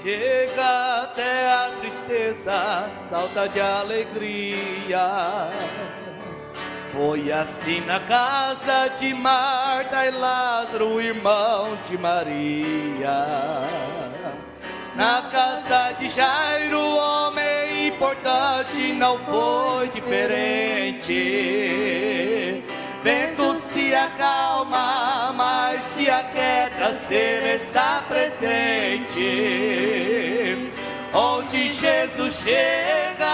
chega até a tristeza, salta de alegria. Foi assim na casa de Marta e Lázaro, irmão de Maria. Na casa de Jairo, homem importante, não foi diferente. Vento se acalma, mas se aquieta, se ele está presente. Onde Jesus chega,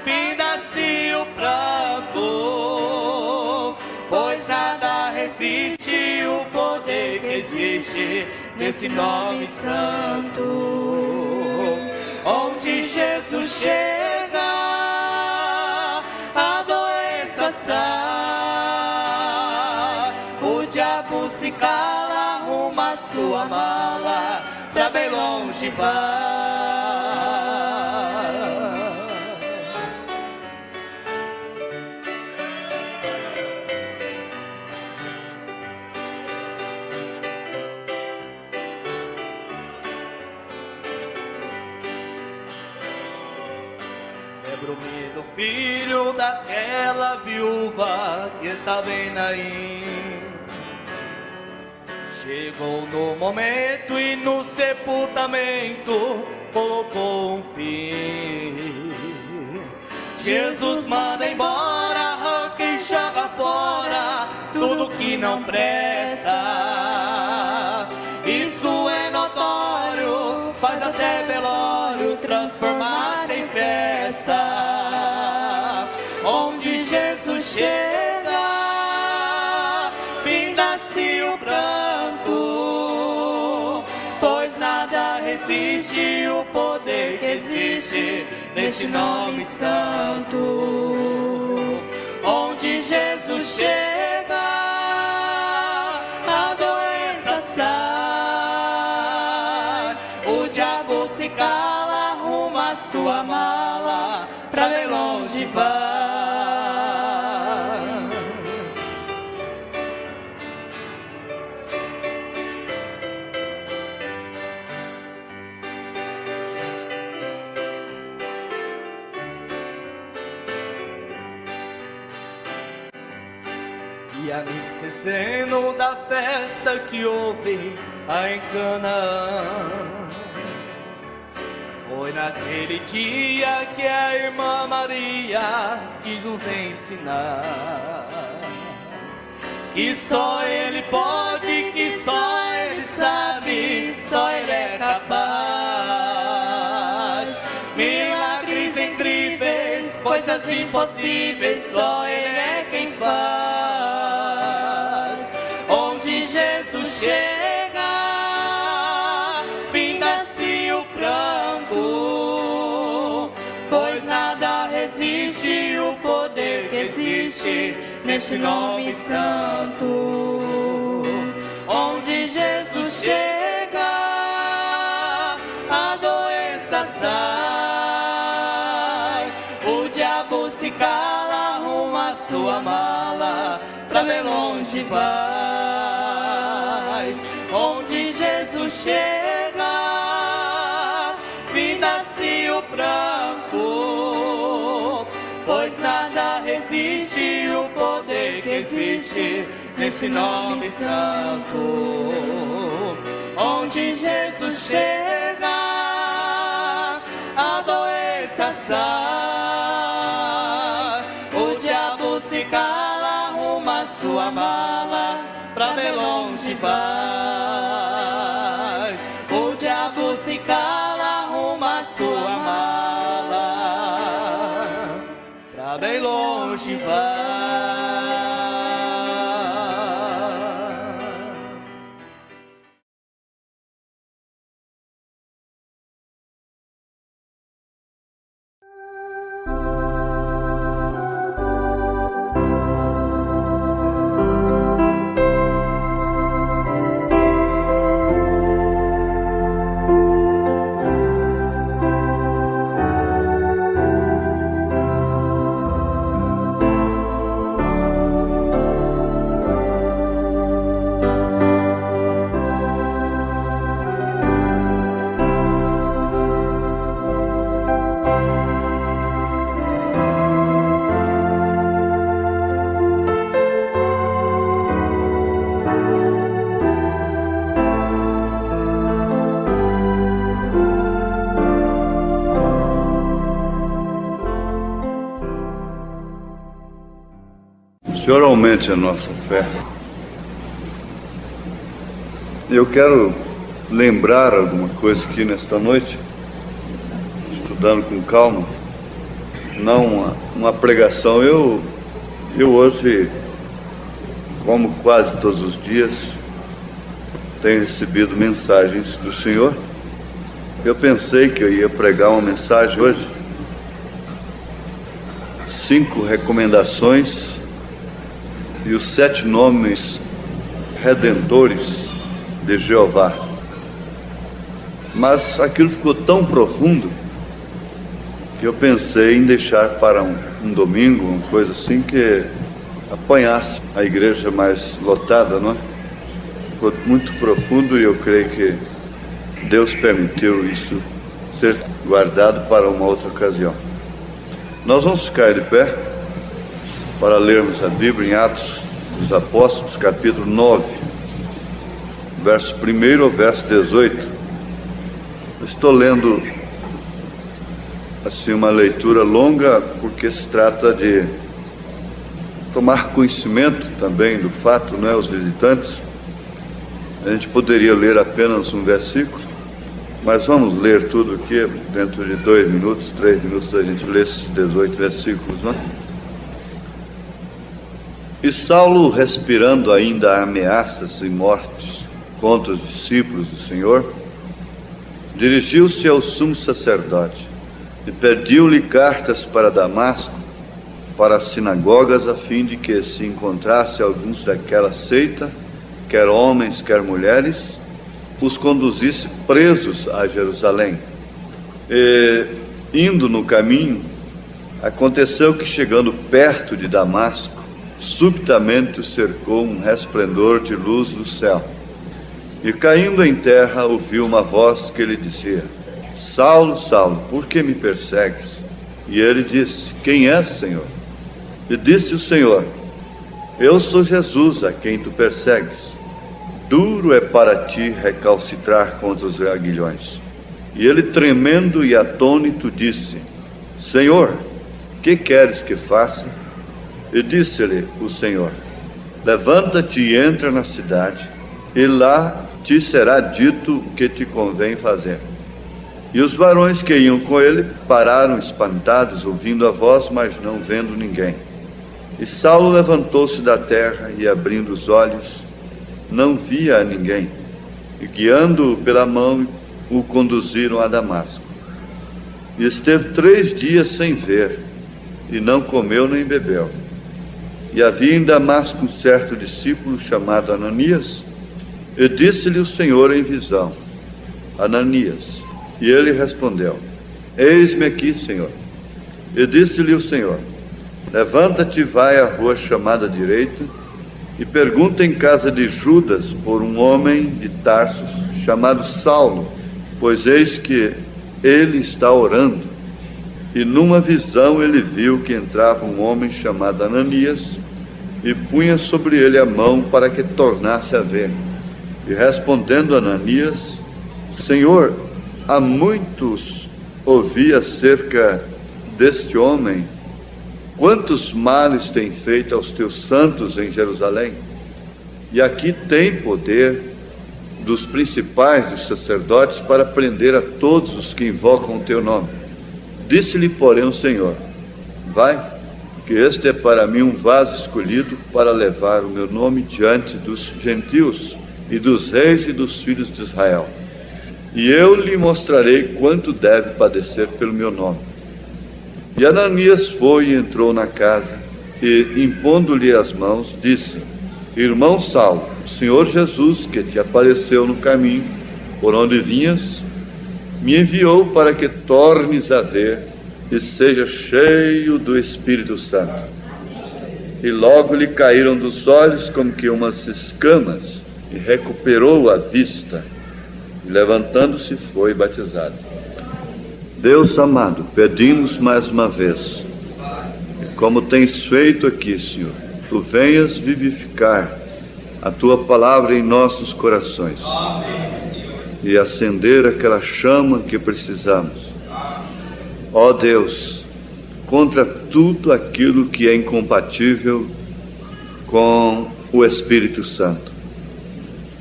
finda-se o pranto, pois nada resiste o poder que existe nesse nome santo. Onde Jesus chega, a doença sai, o diabo se cala, arruma sua mala, pra bem longe vai. Lembro-me do filho daquela viúva que estava em Naim. Chegou no momento e no sepultamento colocou um fim. Jesus manda embora, arranca e joga fora tudo que não presta. Isso é notório, faz até velório transformar-se em festa. Onde Jesus chega, finda-se o pranto, pois nada resiste o poder que existe neste nome santo. Onde Jesus chega, a doença sai, o diabo se cala, arruma sua mala, pra bem longe vai. Ia me esquecendo da festa que houve lá em Canaã. Foi naquele dia que a irmã Maria quis nos ensinar que só Ele pode, que só Ele sabe, só Ele é capaz. Milagres incríveis, coisas impossíveis, só Ele é quem faz. Onde Jesus chega, finda-se o pranto, pois nada resiste o poder que existe neste nome santo. Onde Jesus chega, a doença sai, o diabo se cala, arruma sua mala, pra bem longe vai. Onde Jesus chega, finda-se o pranto, pois nada resiste o poder que existe nesse nome santo. Onde Jesus chega, a doença sai, o diabo se cala, arruma sua mala, pra bem longe vai. O diabo se cala, arruma sua mala, pra bem longe vai. Senhor aumente a nossa fé. Eu quero lembrar alguma coisa aqui nesta noite, estudando com calma, não uma pregação. Eu hoje, como quase todos os dias, tenho recebido mensagens do Senhor. Eu pensei que eu ia pregar uma mensagem hoje, 5 recomendações e os 7 nomes redentores de Jeová. Mas aquilo ficou tão profundo que eu pensei em deixar para um domingo, uma coisa assim, que apanhasse a igreja mais lotada, não é? Ficou muito profundo e eu creio que Deus permitiu isso ser guardado para uma outra ocasião. Nós vamos ficar de pé para lermos a Bíblia em Atos dos Apóstolos, capítulo 9, verso 1 ao verso 18. Eu estou lendo assim uma leitura longa porque se trata de tomar conhecimento também do fato, não é, os visitantes. A gente poderia ler apenas um versículo, mas vamos ler tudo aqui dentro de 2 minutos, 3 minutos a gente lê esses 18 versículos, não é? E Saulo, respirando ainda ameaças e mortes contra os discípulos do Senhor, dirigiu-se ao sumo sacerdote e pediu-lhe cartas para Damasco, para as sinagogas, a fim de que se encontrasse alguns daquela seita, quer homens, quer mulheres, os conduzisse presos a Jerusalém. E, indo no caminho, aconteceu que, chegando perto de Damasco, subitamente o cercou um resplendor de luz do céu. E, caindo em terra, ouviu uma voz que lhe dizia: Saulo, Saulo, por que me persegues? E ele disse: Quem és, Senhor? E disse o Senhor: Eu sou Jesus, a quem tu persegues. Duro é para ti recalcitrar contra os aguilhões. E ele, tremendo e atônito, disse: Senhor, que queres que faça? E disse-lhe o Senhor: Levanta-te e entra na cidade, e lá te será dito o que te convém fazer. E os varões que iam com ele pararam espantados, ouvindo a voz, mas não vendo ninguém. E Saulo levantou-se da terra e, abrindo os olhos, não via a ninguém. E, guiando-o pela mão, o conduziram a Damasco. E esteve 3 dias sem ver, e não comeu nem bebeu. E havia em Damasco um certo discípulo chamado Ananias, e disse-lhe o Senhor em visão: Ananias. E ele respondeu: Eis-me aqui, Senhor. E disse-lhe o Senhor: Levanta-te e vai à rua chamada direita, e pergunta em casa de Judas por um homem de Tarsos chamado Saulo, pois eis que ele está orando. E numa visão ele viu que entrava um homem chamado Ananias, e punha sobre ele a mão para que tornasse a ver. E respondendo Ananias: Senhor, há muitos ouvi acerca deste homem, quantos males tem feito aos teus santos em Jerusalém? E aqui tem poder dos principais dos sacerdotes para prender a todos os que invocam o teu nome. Disse-lhe, porém, o Senhor: Vai, que este é para mim um vaso escolhido para levar o meu nome diante dos gentios e dos reis e dos filhos de Israel. E eu lhe mostrarei quanto deve padecer pelo meu nome. E Ananias foi e entrou na casa, e, impondo-lhe as mãos, disse: Irmão Saulo, o Senhor Jesus, que te apareceu no caminho por onde vinhas, me enviou para que tornes a ver e seja cheio do Espírito Santo. E logo lhe caíram dos olhos como que umas escamas, e recuperou a vista, e levantando-se foi batizado. Deus amado, pedimos mais uma vez, e como tens feito aqui, Senhor, tu venhas vivificar a tua palavra em nossos corações e acender aquela chama que precisamos. Ó Deus, contra tudo aquilo que é incompatível com o Espírito Santo.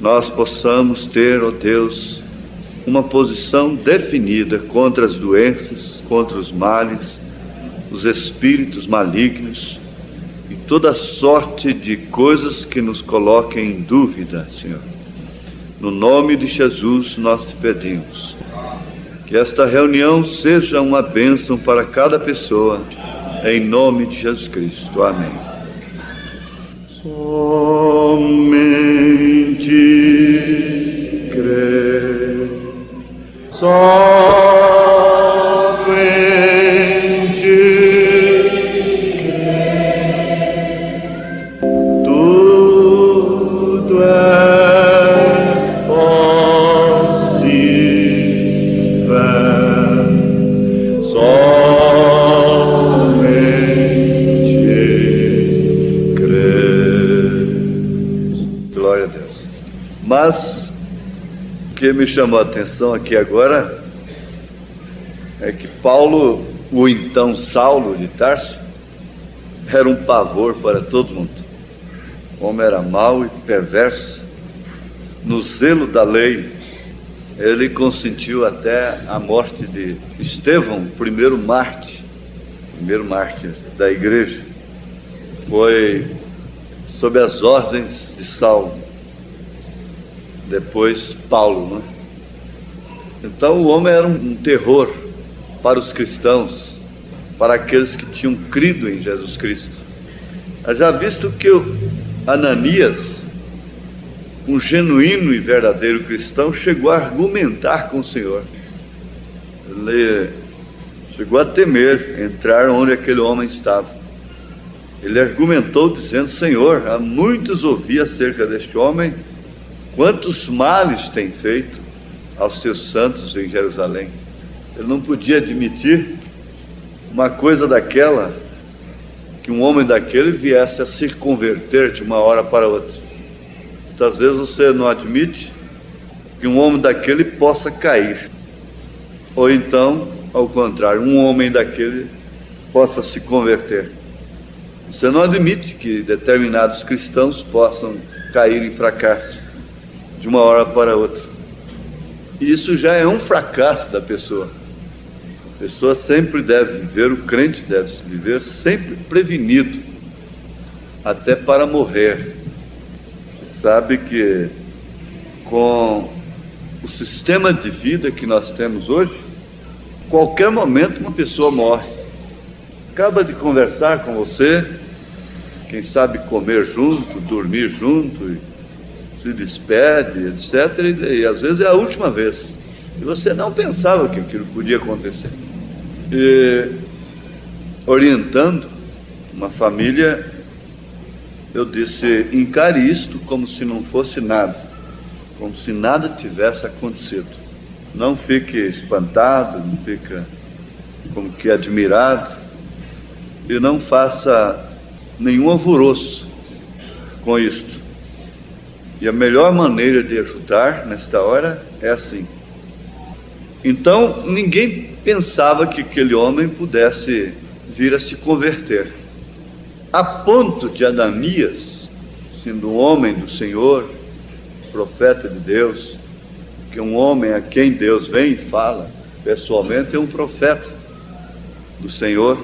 Nós possamos ter, ó Deus, uma posição definida contra as doenças, contra os males, os espíritos malignos e toda sorte de coisas que nos coloquem em dúvida, Senhor. No nome de Jesus nós te pedimos que esta reunião seja uma bênção para cada pessoa, em nome de Jesus Cristo. Amém. Somente crer, somente crer, tudo é possível, somente crer. Glória a Deus. Mas o que me chamou a atenção aqui agora é que Paulo, o então Saulo de Tarso, era um pavor para todo mundo. O homem era mau e perverso. No zelo da lei, ele consentiu até a morte de Estevão, o primeiro mártir da igreja. Foi sob as ordens de Saulo, depois Paulo, né? Então o homem era um terror para os cristãos, para aqueles que tinham crido em Jesus Cristo. Já visto que o Ananias, um genuíno e verdadeiro cristão, chegou a argumentar com o Senhor. Ele chegou a temer entrar onde aquele homem estava. Ele argumentou dizendo: Senhor, há muitos ouvi acerca deste homem, quantos males tem feito aos teus santos em Jerusalém. Ele não podia admitir uma coisa daquela, que um homem daquele viesse a se converter de uma hora para outra. Muitas vezes você não admite que um homem daquele possa cair, ou então, ao contrário, um homem daquele possa se converter. Você não admite que determinados cristãos possam cair em fracasso de uma hora para outra. E isso já é um fracasso da pessoa. A pessoa sempre deve viver, o crente deve viver sempre prevenido, até para morrer. Você sabe que com o sistema de vida que nós temos hoje, qualquer momento uma pessoa morre. Acaba de conversar com você, quem sabe comer junto, dormir junto, e se despede, etc. E às vezes é a última vez. E você não pensava que aquilo podia acontecer. E orientando uma família, eu disse: encare isto como se não fosse nada, como se nada tivesse acontecido. Não fique espantado, não fica como que admirado, e não faça nenhum alvoroço com isto. E a melhor maneira de ajudar nesta hora é assim. Então ninguém pensava que aquele homem pudesse vir a se converter, a ponto de Ananias, sendo um homem do Senhor, profeta de Deus, que um homem a quem Deus vem e fala pessoalmente, é um profeta do Senhor,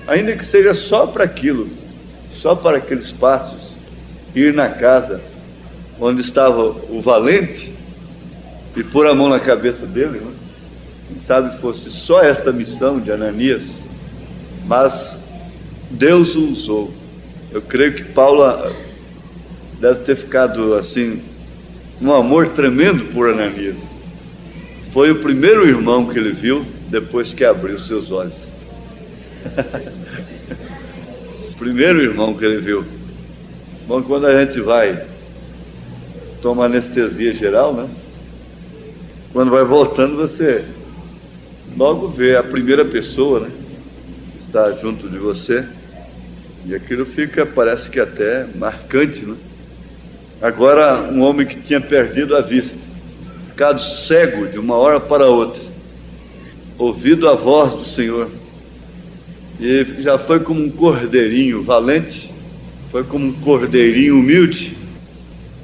ainda que seja só para aquilo, só para aqueles passos, ir na casa onde estava o valente e pôr a mão na cabeça dele, né? Quem sabe fosse só esta missão de Ananias, mas Deus o usou. Eu creio que Paulo deve ter ficado assim, um amor tremendo por Ananias. Foi o primeiro irmão que ele viu depois que abriu seus olhos. O primeiro irmão que ele viu. Bom, quando a gente vai tomar anestesia geral, né? Quando vai voltando, você logo vê a primeira pessoa, né, que está junto de você, e aquilo fica, parece que até marcante, né? Agora, um homem que tinha perdido a vista, ficado cego de uma hora para outra, ouvido a voz do Senhor, e já foi como um cordeirinho valente, foi como um cordeirinho humilde,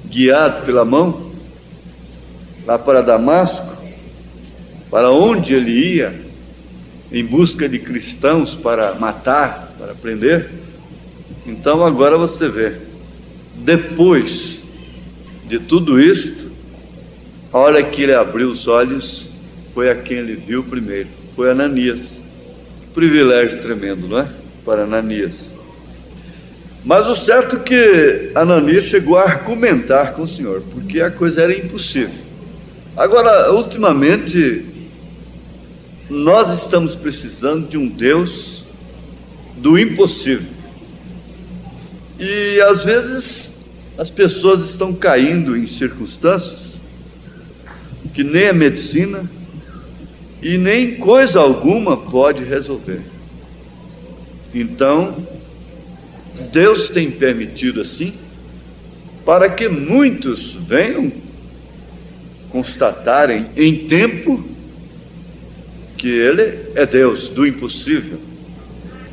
guiado pela mão, lá para Damasco, para onde ele ia, em busca de cristãos para matar, para prender. Então agora você vê, depois de tudo isto, a hora que ele abriu os olhos, foi a quem ele viu primeiro, foi Ananias. Privilégio tremendo, não é? Para Ananias. Mas o certo é que Ananias chegou a argumentar com o Senhor, porque a coisa era impossível. Agora, ultimamente, nós estamos precisando de um Deus do impossível. E às vezes as pessoas estão caindo em circunstâncias que nem a medicina e nem coisa alguma pode resolver. Então, Deus tem permitido assim, para que muitos venham constatarem em tempo que Ele é Deus do impossível,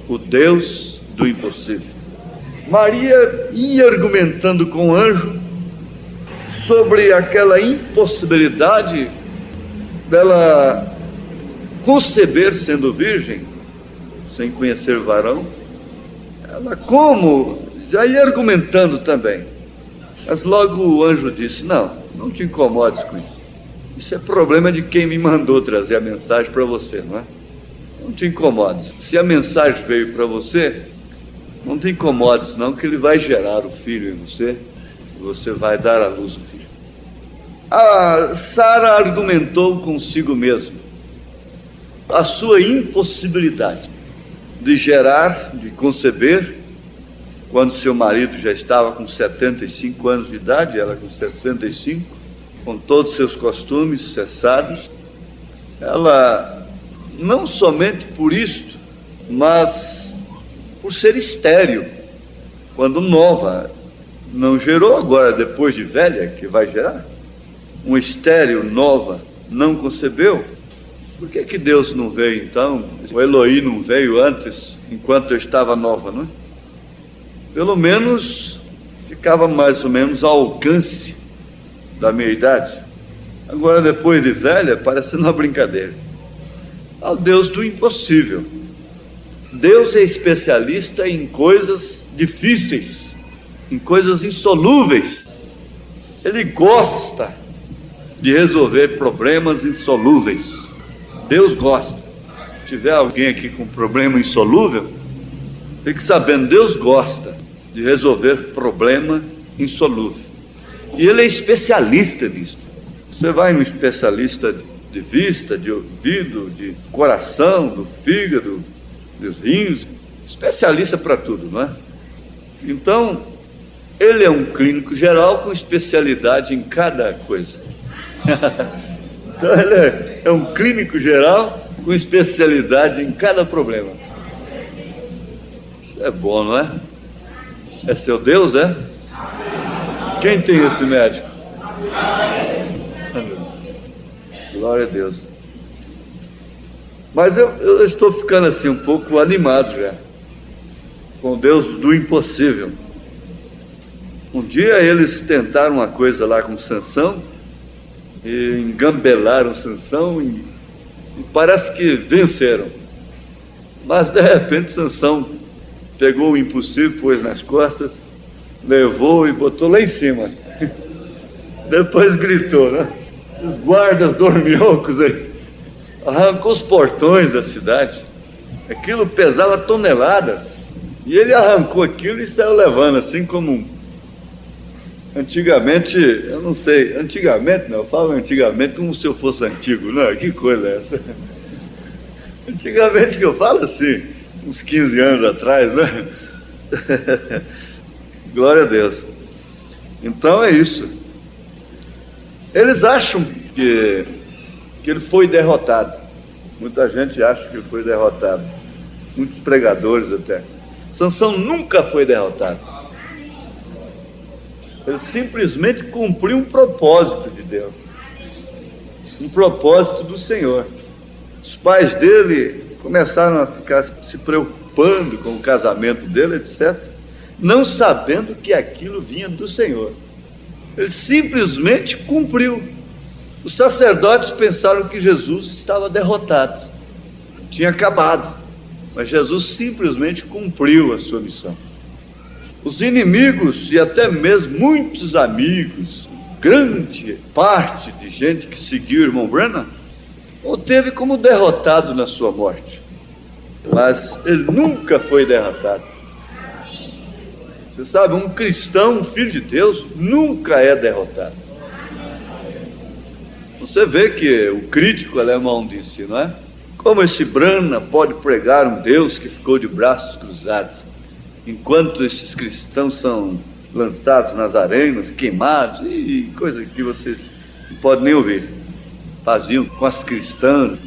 o Deus do impossível. Maria ia argumentando com o anjo sobre aquela impossibilidade dela conceber sendo virgem, sem conhecer varão. Ela já ia argumentando também, mas logo o anjo disse: não te incomodes com isso. Isso é problema de quem me mandou trazer a mensagem para você, não é? Não te incomodes. Se a mensagem veio para você, não te incomodes não, que ele vai gerar o filho em você, e você vai dar à luz o filho. A Sara argumentou consigo mesma a sua impossibilidade de gerar, de conceber, quando seu marido já estava com 75 anos de idade, ela com 65, com todos seus costumes cessados. Ela, não somente por isto, mas por ser estéril, quando nova, não gerou, agora depois de velha que vai gerar. Uma estéril nova não concebeu. Por que Deus não veio então? O Elohim não veio antes, enquanto eu estava nova, não é? Pelo menos ficava mais ou menos ao alcance da minha idade. Agora, depois de velha, parece uma brincadeira. Ao Deus do impossível. Deus é especialista em coisas difíceis, em coisas insolúveis. Ele gosta de resolver problemas insolúveis. Deus gosta. Se tiver alguém aqui com problema insolúvel, fique sabendo, Deus gosta de resolver problema insolúvel. E Ele é especialista nisso. Você vai no especialista de vista, de ouvido, de coração, do fígado, dos rins, especialista para tudo, não é? Então, Ele é um clínico geral com especialidade em cada coisa. Então ele é um clínico geral com especialidade em cada problema. Isso é bom, não é? É seu Deus, é? Quem tem esse médico? Glória a Deus. Mas eu estou ficando assim um pouco animado já, com Deus do impossível. Um dia eles tentaram uma coisa lá com Sansão, e engambelaram Sansão e parece que venceram. Mas de repente Sansão pegou o impossível, pôs nas costas, levou e botou lá em cima. Depois gritou, né? Esses guardas dorminhocos aí. Arrancou os portões da cidade. Aquilo pesava toneladas. E ele arrancou aquilo e saiu levando, assim como antigamente, eu não sei, antigamente não, eu falo antigamente como se eu fosse antigo, não, que coisa é essa? Antigamente que eu falo assim, uns 15 anos atrás, né? Glória a Deus. Então é isso. Eles acham que ele foi derrotado. Muita gente acha que ele foi derrotado. Muitos pregadores até. Sansão nunca foi derrotado. Ele simplesmente cumpriu um propósito de Deus, um propósito do Senhor. Os pais dele começaram a ficar se preocupando com o casamento dele, etc. não sabendo que aquilo vinha do Senhor. Ele simplesmente cumpriu. Os sacerdotes pensaram que Jesus estava derrotado, tinha acabado, mas Jesus simplesmente cumpriu a sua missão. Os inimigos e até mesmo muitos amigos, grande parte de gente que seguiu o irmão Branham, o teve como derrotado na sua morte, mas ele nunca foi derrotado. Você sabe, um cristão, um filho de Deus, nunca é derrotado. Você vê que o crítico alemão disse, não é? Como esse Branham pode pregar um Deus que ficou de braços cruzados, enquanto esses cristãos são lançados nas arenas, queimados, e coisa que vocês não podem nem ouvir. Faziam com as cristãs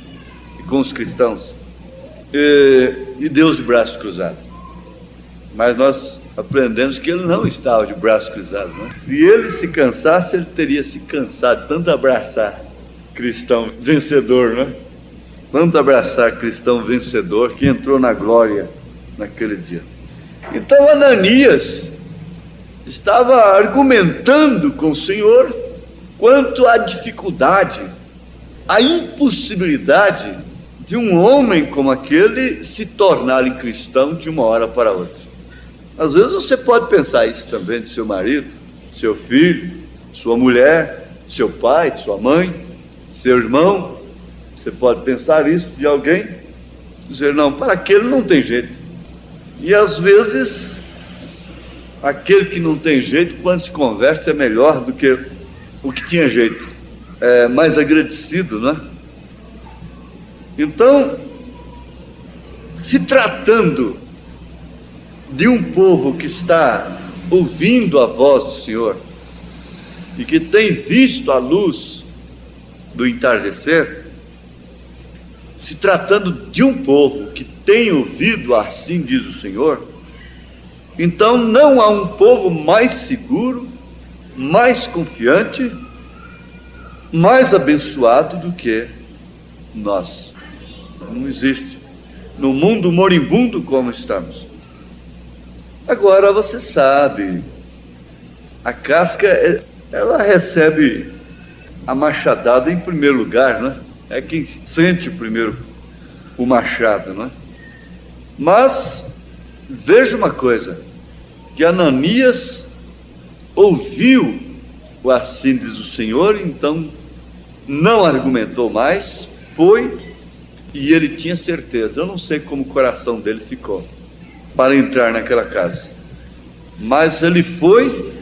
e com os cristãos. E Deus de braços cruzados. Mas nós aprendemos que ele não estava de braços cruzados, né? Se ele se cansasse, ele teria se cansado tanto abraçar cristão vencedor, né? Tanto abraçar cristão vencedor que entrou na glória naquele dia. Então Ananias estava argumentando com o Senhor quanto à dificuldade, a impossibilidade de um homem como aquele se tornar cristão de uma hora para outra. Às vezes você pode pensar isso também de seu marido, seu filho, sua mulher, seu pai, sua mãe, seu irmão. Você pode pensar isso de alguém, dizer, não, para aquele não tem jeito. E às vezes, aquele que não tem jeito, quando se converte, é melhor do que o que tinha jeito. É mais agradecido, não é? Então, se tratando de um povo que está ouvindo a voz do Senhor e que tem visto a luz do entardecer, se tratando de um povo que tem ouvido, assim diz o Senhor, então não há um povo mais seguro, mais confiante, mais abençoado do que nós. Não existe. No mundo moribundo como estamos. Agora você sabe, a casca, ela recebe a machadada em primeiro lugar, né? É quem sente primeiro o machado, não é? Mas veja uma coisa, que Ananias ouviu o assim diz o Senhor, então não argumentou mais, foi, e ele tinha certeza. Eu não sei como o coração dele ficou para entrar naquela casa, mas ele foi,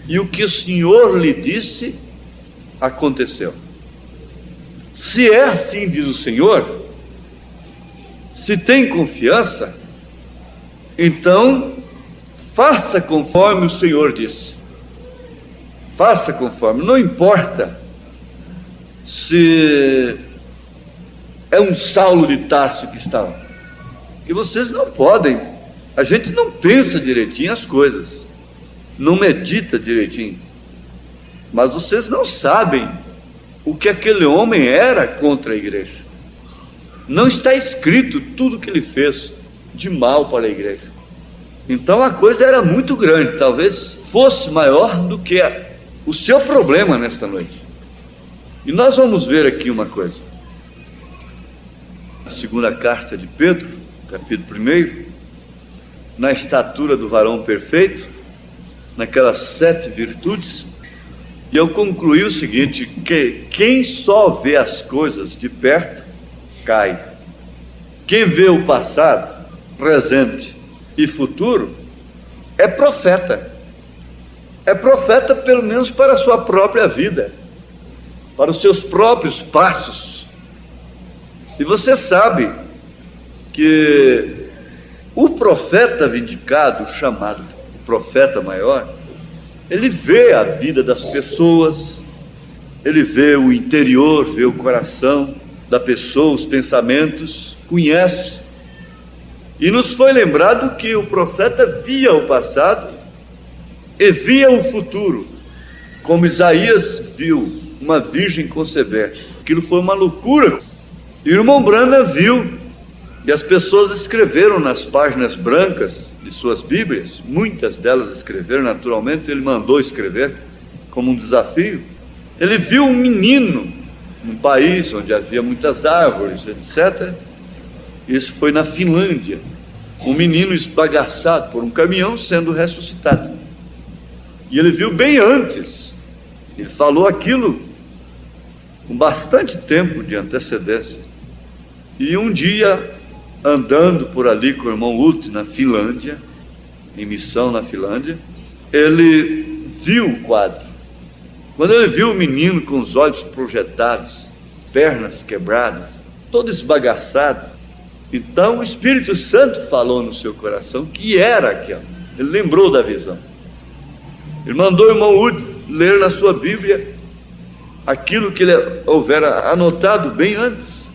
e o que o Senhor lhe disse aconteceu. Se é assim diz o Senhor, se tem confiança, então faça conforme o Senhor disse. Faça conforme, não importa se é um Saulo de Tarso que está lá, que vocês não podem, a gente não pensa direitinho as coisas, não medita direitinho, mas vocês não sabem o que aquele homem era contra a igreja. Não está escrito tudo que ele fez de mal para a igreja. Então a coisa era muito grande, talvez fosse maior do que o seu problema nesta noite. E nós vamos ver aqui uma coisa. A segunda carta de Pedro, capítulo 1, na estatura do varão perfeito, naquelas 7 virtudes, e eu concluí o seguinte, que quem só vê as coisas de perto, cai. Quem vê o passado, presente e futuro, é profeta. É profeta pelo menos para a sua própria vida, para os seus próprios passos. E você sabe que o profeta vindicado, chamado profeta maior, ele vê a vida das pessoas, ele vê o interior, vê o coração da pessoa, os pensamentos, conhece. E nos foi lembrado que o profeta via o passado e via o futuro, como Isaías viu uma virgem conceber. Aquilo foi uma loucura. E o irmão Branham viu, e as pessoas escreveram nas páginas brancas de suas Bíblias, muitas delas escreveram, naturalmente ele mandou escrever como um desafio. Ele viu um menino num país onde havia muitas árvores, etc. Isso foi na Finlândia. Um menino esbagaçado por um caminhão sendo ressuscitado. E ele viu bem antes. Ele falou aquilo com bastante tempo de antecedência. E um dia, andando por ali com o irmão Wood na Finlândia, em missão na Finlândia, ele viu o quadro. Quando ele viu o menino com os olhos projetados, pernas quebradas, todo esbagaçado, então o Espírito Santo falou no seu coração que era aquela. Ele lembrou da visão. Ele mandou o irmão Wood ler na sua Bíblia aquilo que ele houvera anotado bem antes.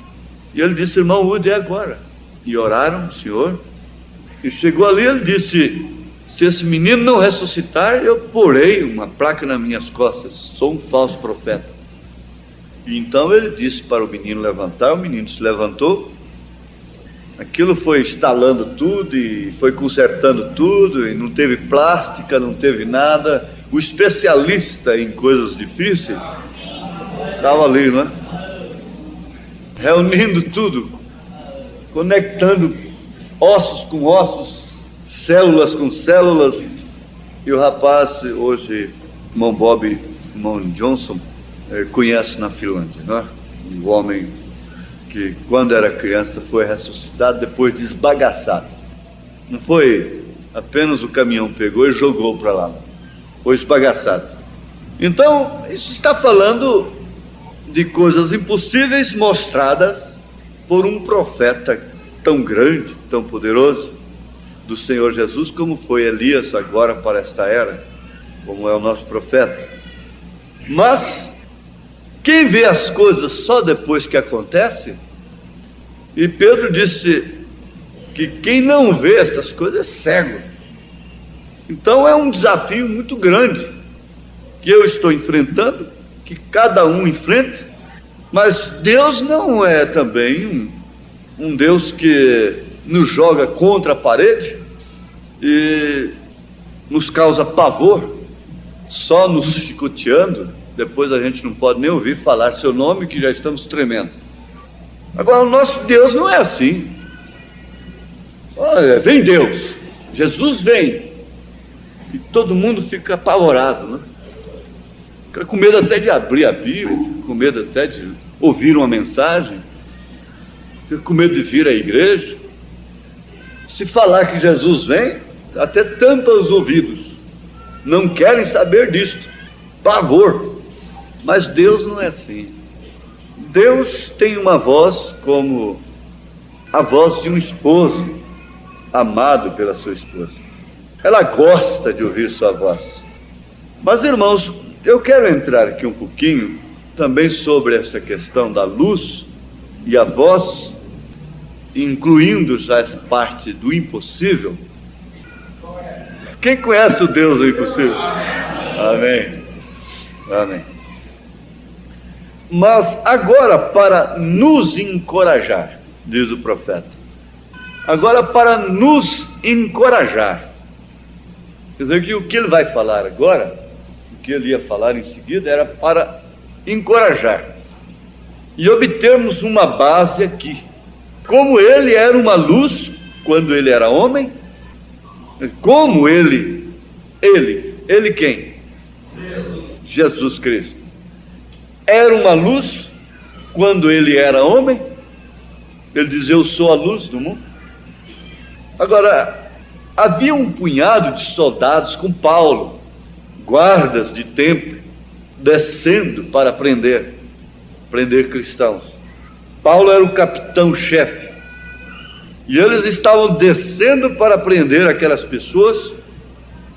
E ele disse: irmão Wood, é agora. E oraram, Senhor. E chegou ali, ele disse: se esse menino não ressuscitar, eu porei uma placa nas minhas costas, sou um falso profeta. E então ele disse para o menino levantar. O menino se levantou. Aquilo foi instalando tudo e foi consertando tudo, e não teve plástica, não teve nada. O especialista em coisas difíceis estava ali, não é? Reunindo tudo, conectando ossos com ossos, células com células. E o rapaz, hoje, irmão Bob, irmão Johnson, conhece na Finlândia, não é? Um homem que quando era criança foi ressuscitado depois de esbagaçado. Não foi apenas o caminhão pegou e jogou para lá, foi esbagaçado. Então isso está falando de coisas impossíveis mostradas por um profeta tão grande, tão poderoso do Senhor Jesus, como foi Elias agora para esta era, como é o nosso profeta. Mas quem vê as coisas só depois que acontece, e Pedro disse que quem não vê estas coisas é cego. Então é um desafio muito grande que eu estou enfrentando, que cada um enfrenta, mas Deus não é também um Deus que nos joga contra a parede e nos causa pavor, só nos chicoteando. Depois a gente não pode nem ouvir falar seu nome, que já estamos tremendo. Agora, o nosso Deus não é assim. Olha, vem Deus, Jesus vem, e todo mundo fica apavorado, né? Fica com medo até de abrir a Bíblia, fica com medo até de ouvir uma mensagem, fica com medo de vir à igreja. Se falar que Jesus vem, até tampa os ouvidos, não querem saber disto, pavor. Mas Deus não é assim. Deus tem uma voz como a voz de um esposo amado pela sua esposa. Ela gosta de ouvir sua voz. Mas, irmãos, eu quero entrar aqui um pouquinho também sobre essa questão da luz e a voz, incluindo já essa parte do impossível. Quem conhece o Deus do impossível? Amém. Amém. Mas agora, para nos encorajar, diz o profeta, agora para nos encorajar, quer dizer que o que ele vai falar agora, o que ele ia falar em seguida, era para encorajar e obtermos uma base aqui. Como ele era uma luz quando ele era homem, como ele quem? Jesus Cristo. Era uma luz quando ele era homem. Ele diz: eu sou a luz do mundo. Agora, havia um punhado de soldados com Paulo, guardas de templo, descendo para prender cristãos. Paulo era o capitão-chefe, e eles estavam descendo para prender aquelas pessoas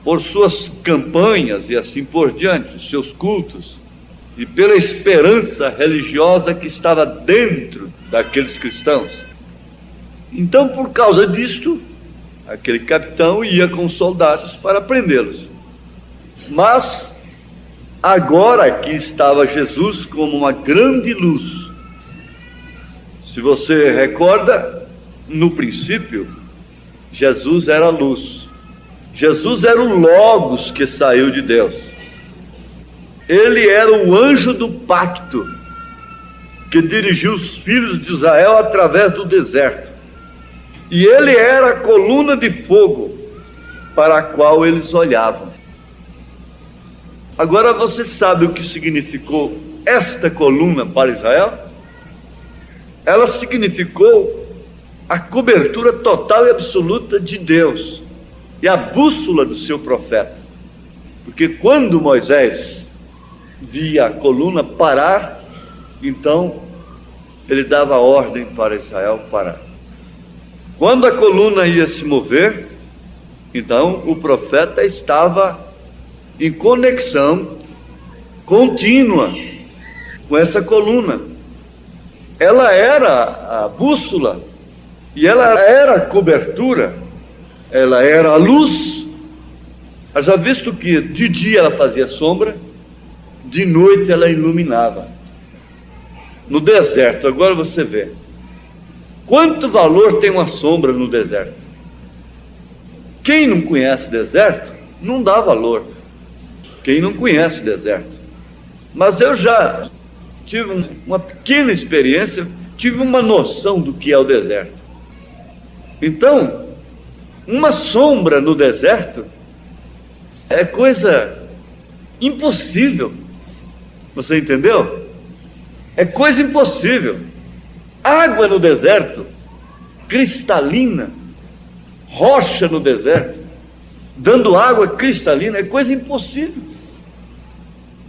por suas campanhas e assim por diante, seus cultos, e pela esperança religiosa que estava dentro daqueles cristãos. Então, por causa disto, aquele capitão ia com os soldados para prendê-los. Mas agora aqui estava Jesus como uma grande luz. Se você recorda, no princípio, Jesus era a luz. Jesus era o Logos que saiu de Deus. Ele era o anjo do pacto que dirigiu os filhos de Israel através do deserto. E ele era a coluna de fogo para a qual eles olhavam. Agora você sabe o que significou esta coluna para Israel? Ela significou a cobertura total e absoluta de Deus e a bússola do seu profeta. Porque quando Moisés via a coluna parar, então ele dava ordem para Israel parar. Quando a coluna ia se mover, então o profeta estava em conexão contínua com essa coluna. Ela era a bússola e ela era a cobertura, ela era a luz. Já visto que de dia ela fazia sombra, de noite ela iluminava. No deserto, agora você vê quanto valor tem uma sombra no deserto. Quem não conhece deserto não dá valor. Quem não conhece deserto. Mas eu já tive uma pequena experiência, tive uma noção do que é o deserto. Então, uma sombra no deserto é coisa impossível. Você entendeu? É coisa impossível. Água no deserto, cristalina, rocha no deserto, dando água cristalina, é coisa impossível.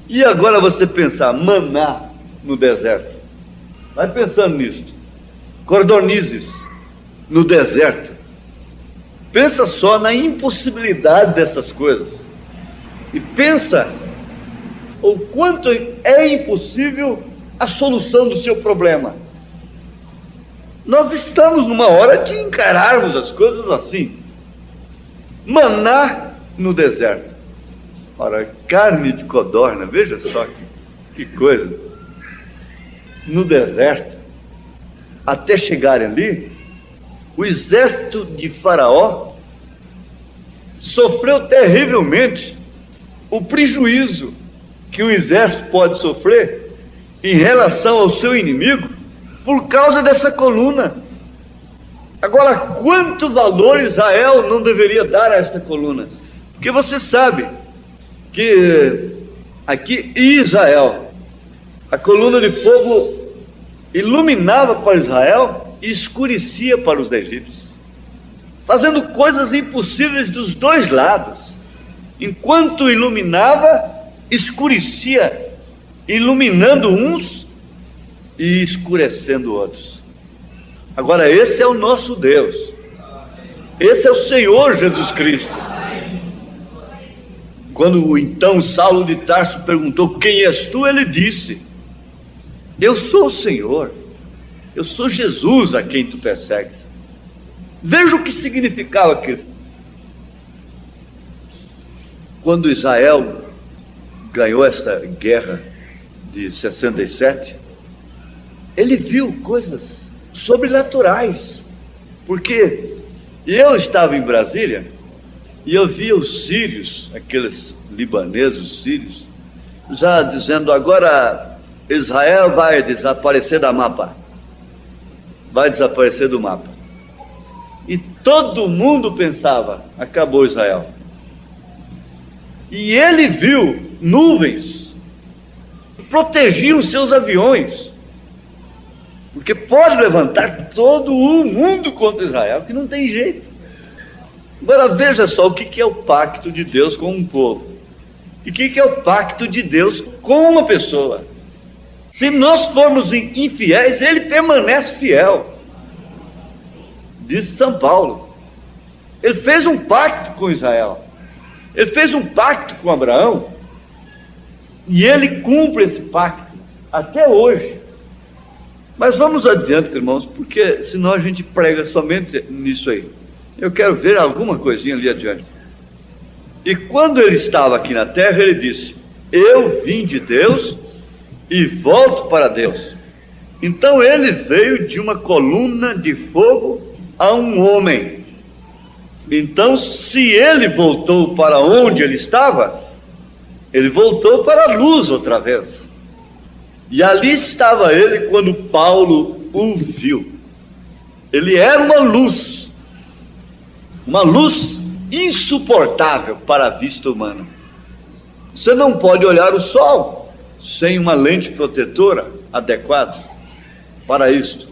E agora você pensar, maná no deserto. Vai pensando nisso. Cordonizes no deserto. Pensa só na impossibilidade dessas coisas. E pensa o quanto é impossível a solução do seu problema. Nós estamos numa hora de encararmos as coisas assim. Maná no deserto. Ora, carne de codorna, veja só que coisa. No deserto, até chegarem ali, o exército de Faraó sofreu terrivelmente o prejuízo que o exército pode sofrer em relação ao seu inimigo por causa dessa coluna. Agora, quanto valor Israel não deveria dar a esta coluna? Porque você sabe que aqui em Israel, a coluna de fogo iluminava para Israel e escurecia para os egípcios, fazendo coisas impossíveis dos dois lados. Enquanto iluminava, escurecia, iluminando uns e escurecendo outros. Agora, esse é o nosso Deus, esse é o Senhor Jesus Cristo. Quando então Saulo de Tarso perguntou: quem és tu? Ele disse: eu sou o Senhor, eu sou Jesus a quem tu persegues. Veja o que significava aquilo. Quando Israel ganhou esta guerra de 67, ele viu coisas sobrenaturais, porque eu estava em Brasília e eu via os sírios, aqueles libaneses sírios, já dizendo: agora Israel vai desaparecer da mapa, vai desaparecer do mapa. E todo mundo pensava: acabou Israel. E ele viu nuvens que protegiam seus aviões, porque pode levantar todo o mundo contra Israel, que não tem jeito. Agora veja só o que é o pacto de Deus com um povo, e o que é o pacto de Deus com uma pessoa. Se nós formos infiéis, ele permanece fiel, diz São Paulo. Ele fez um pacto com Israel, ele fez um pacto com Abraão, e ele cumpre esse pacto até hoje. Mas vamos adiante, irmãos, porque senão a gente prega somente nisso aí. Eu quero ver alguma coisinha ali adiante. E quando ele estava aqui na terra, ele disse: eu vim de Deus e volto para Deus. Então ele veio de uma coluna de fogo a um homem. Então, se ele voltou para onde ele estava, ele voltou para a luz outra vez. E ali estava ele quando Paulo o viu. Ele era uma luz insuportável para a vista humana. Você não pode olhar o sol sem uma lente protetora adequada para isto.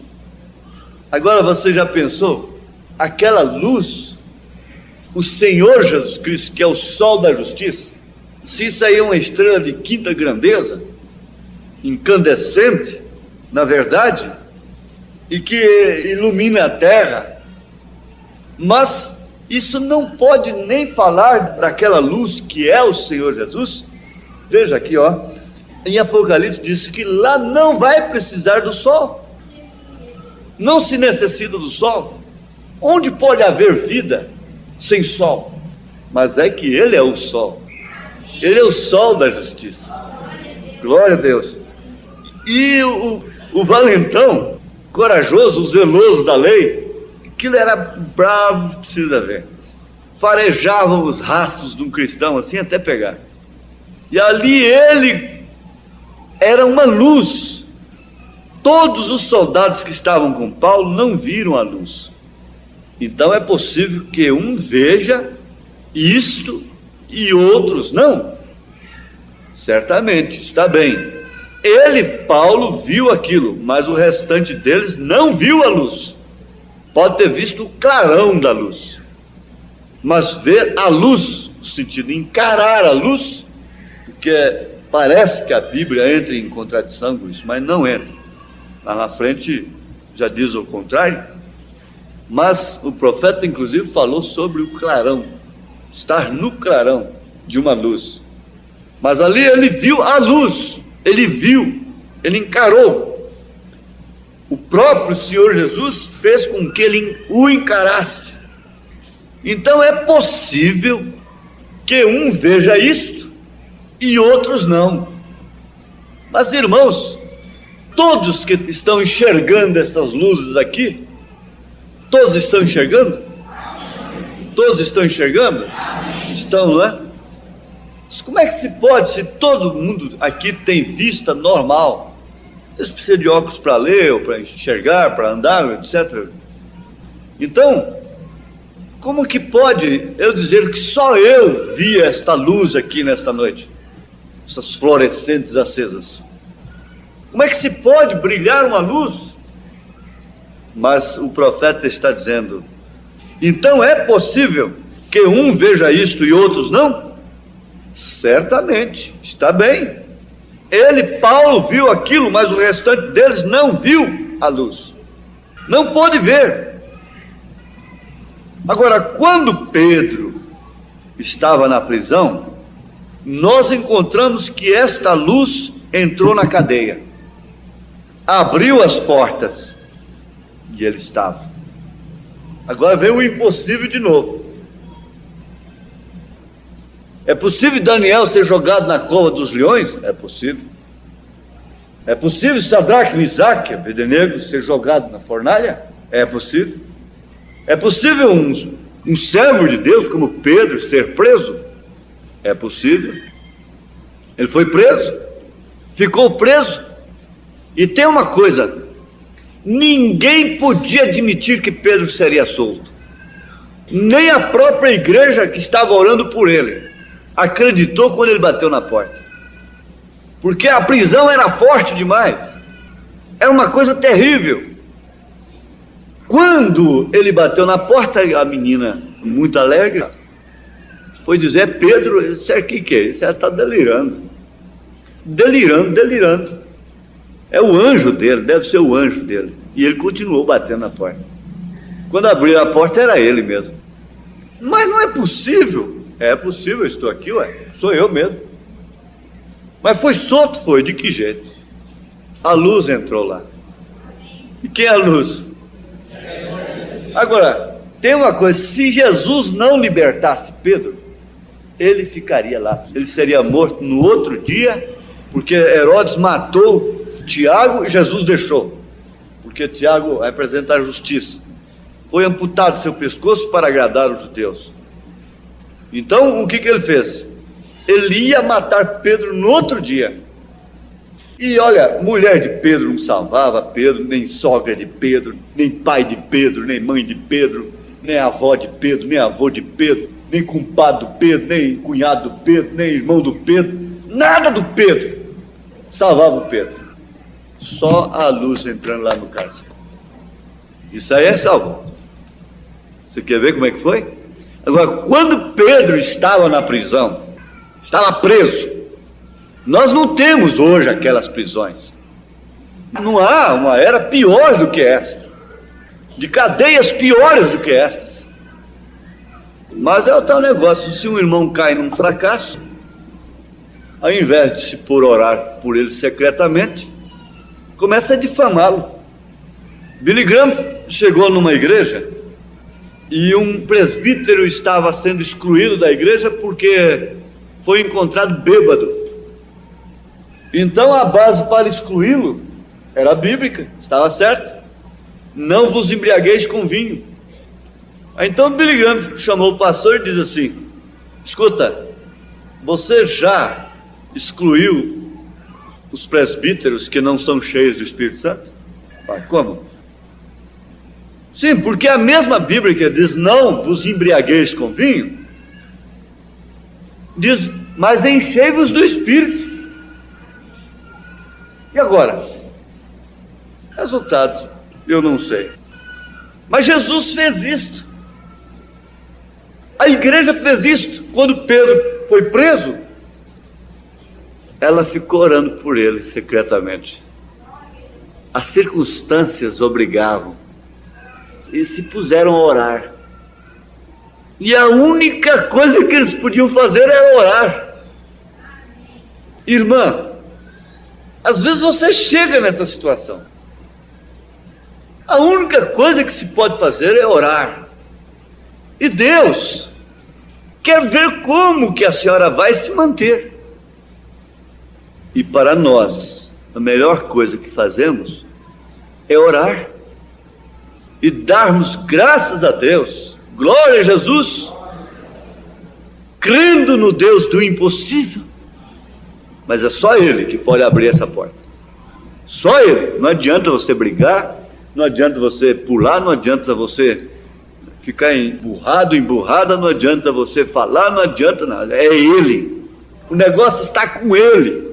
Agora, você já pensou? Aquela luz, o Senhor Jesus Cristo, que é o sol da justiça, se isso aí é uma estrela de quinta grandeza, incandescente, na verdade, e que ilumina a terra, mas isso não pode nem falar daquela luz que é o Senhor Jesus. Veja aqui, em Apocalipse diz que lá não vai precisar do sol, não se necessita do sol. Onde pode haver vida sem sol? Mas é que ele é o sol, ele é o sol da justiça. Glória a Deus. E o valentão, corajoso, o zeloso da lei, aquilo era bravo, precisa ver. Farejavam os rastros de um cristão assim até pegar. E ali ele era uma luz. Todos os soldados que estavam com Paulo não viram a luz. Então é possível que um veja isto e outros não. Certamente, está bem. Ele, Paulo, viu aquilo, mas o restante deles não viu a luz. Pode ter visto o clarão da luz, mas ver a luz, no sentido de encarar a luz, porque parece que a Bíblia entra em contradição com isso, mas não entra. Lá na frente já diz o contrário. Mas o profeta inclusive falou sobre o clarão, estar no clarão de uma luz. Mas ali ele viu a luz, ele viu, ele encarou. O próprio Senhor Jesus fez com que ele o encarasse. Então é possível que um veja isto e outros não. Mas, irmãos, todos que estão enxergando essas luzes aqui, todos estão enxergando? Todos estão enxergando? Estão, não é? Mas como é que se pode, se todo mundo aqui tem vista normal? Eles precisam de óculos para ler, ou para enxergar, para andar, etc. Então, como que pode eu dizer que só eu vi esta luz aqui nesta noite? Essas fluorescentes acesas. Como é que se pode brilhar uma luz? Mas o profeta está dizendo, então é possível que um veja isto e outros não? Certamente, está bem. Ele, Paulo, viu aquilo, mas o restante deles não viu a luz. Não pôde ver. Agora, quando Pedro estava na prisão, nós encontramos que esta luz entrou na cadeia, abriu as portas, e ele estava. Agora vem o impossível de novo. É possível Daniel ser jogado na cova dos leões? É possível. É possível Sadraque, Misaque, Abednego ser jogado na fornalha? É possível. É possível um servo de Deus como Pedro ser preso? É possível. Ele foi preso, ficou preso. E tem uma coisa, ninguém podia admitir que Pedro seria solto. Nem a própria igreja que estava orando por ele acreditou quando ele bateu na porta, porque a prisão era forte demais, era uma coisa terrível. Quando ele bateu na porta, a menina, muito alegre, foi dizer: Pedro, isso aqui que é? Isso está delirando. É o anjo dele, deve ser o anjo dele. E ele continuou batendo na porta. Quando abriu a porta, era ele mesmo. Mas não é possível. É possível, eu estou aqui, sou eu mesmo. Mas foi solto, foi, de que jeito? A luz entrou lá. E quem é a luz? Agora, tem uma coisa, se Jesus não libertasse Pedro, ele ficaria lá, ele seria morto no outro dia, porque Herodes matou Tiago e Jesus deixou, porque Tiago representa a justiça, foi amputado seu pescoço para agradar os judeus. Então, o que ele fez? Ele ia matar Pedro no outro dia. E olha, mulher de Pedro não salvava Pedro, nem sogra de Pedro, nem pai de Pedro, nem mãe de Pedro, nem avó de Pedro, nem avô de Pedro, nem compadre do Pedro, nem cunhado do Pedro, nem irmão do Pedro, nada do Pedro salvava o Pedro. Só a luz entrando lá no cárcere. Isso aí é salvo. Você quer ver como é que foi? Agora, quando Pedro estava na prisão, estava preso, nós não temos hoje aquelas prisões. Não há uma era pior do que esta, de cadeias piores do que estas. Mas é o tal negócio, se um irmão cai num fracasso, ao invés de se pôr a orar por ele secretamente, começa a difamá-lo. Billy Graham chegou numa igreja e um presbítero estava sendo excluído da igreja porque foi encontrado bêbado. Então a base para excluí-lo era bíblica, estava certo. Não vos embriagueis com vinho. Então Billy Graham chamou o pastor e diz assim: escuta, você já excluiu os presbíteros que não são cheios do Espírito Santo? Como? Sim, porque a mesma Bíblia que diz não vos embriagueis com vinho, diz, mas enchei-vos do Espírito. E agora? Resultado, eu não sei. Mas Jesus fez isto. A igreja fez isto. Quando Pedro foi preso, ela ficou orando por ele secretamente. As circunstâncias obrigavam. E se puseram a orar. E a única coisa que eles podiam fazer era orar. Irmã, às vezes você chega nessa situação. A única coisa que se pode fazer é orar. E Deus quer ver como que a senhora vai se manter. E para nós, a melhor coisa que fazemos é orar e darmos graças a Deus, glória a Jesus, crendo no Deus do impossível. Mas é só Ele que pode abrir essa porta. Só Ele. Não adianta você brigar, não adianta você pular, não adianta você ficar emburrada, não adianta você falar, não adianta nada. É Ele. O negócio está com Ele.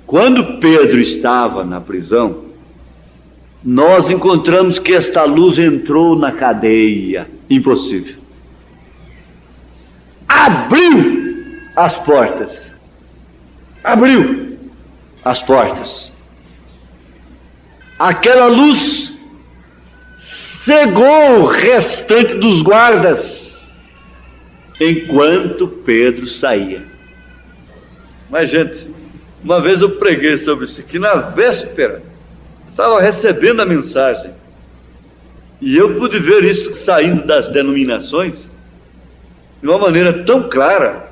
Quando Pedro estava na prisão, nós encontramos que esta luz entrou na cadeia. Impossível. Abriu as portas. Abriu as portas. Aquela luz cegou o restante dos guardas enquanto Pedro saía. Mas, gente, uma vez eu preguei sobre isso aqui na véspera. Estava recebendo a mensagem e eu pude ver isso saindo das denominações de uma maneira tão clara.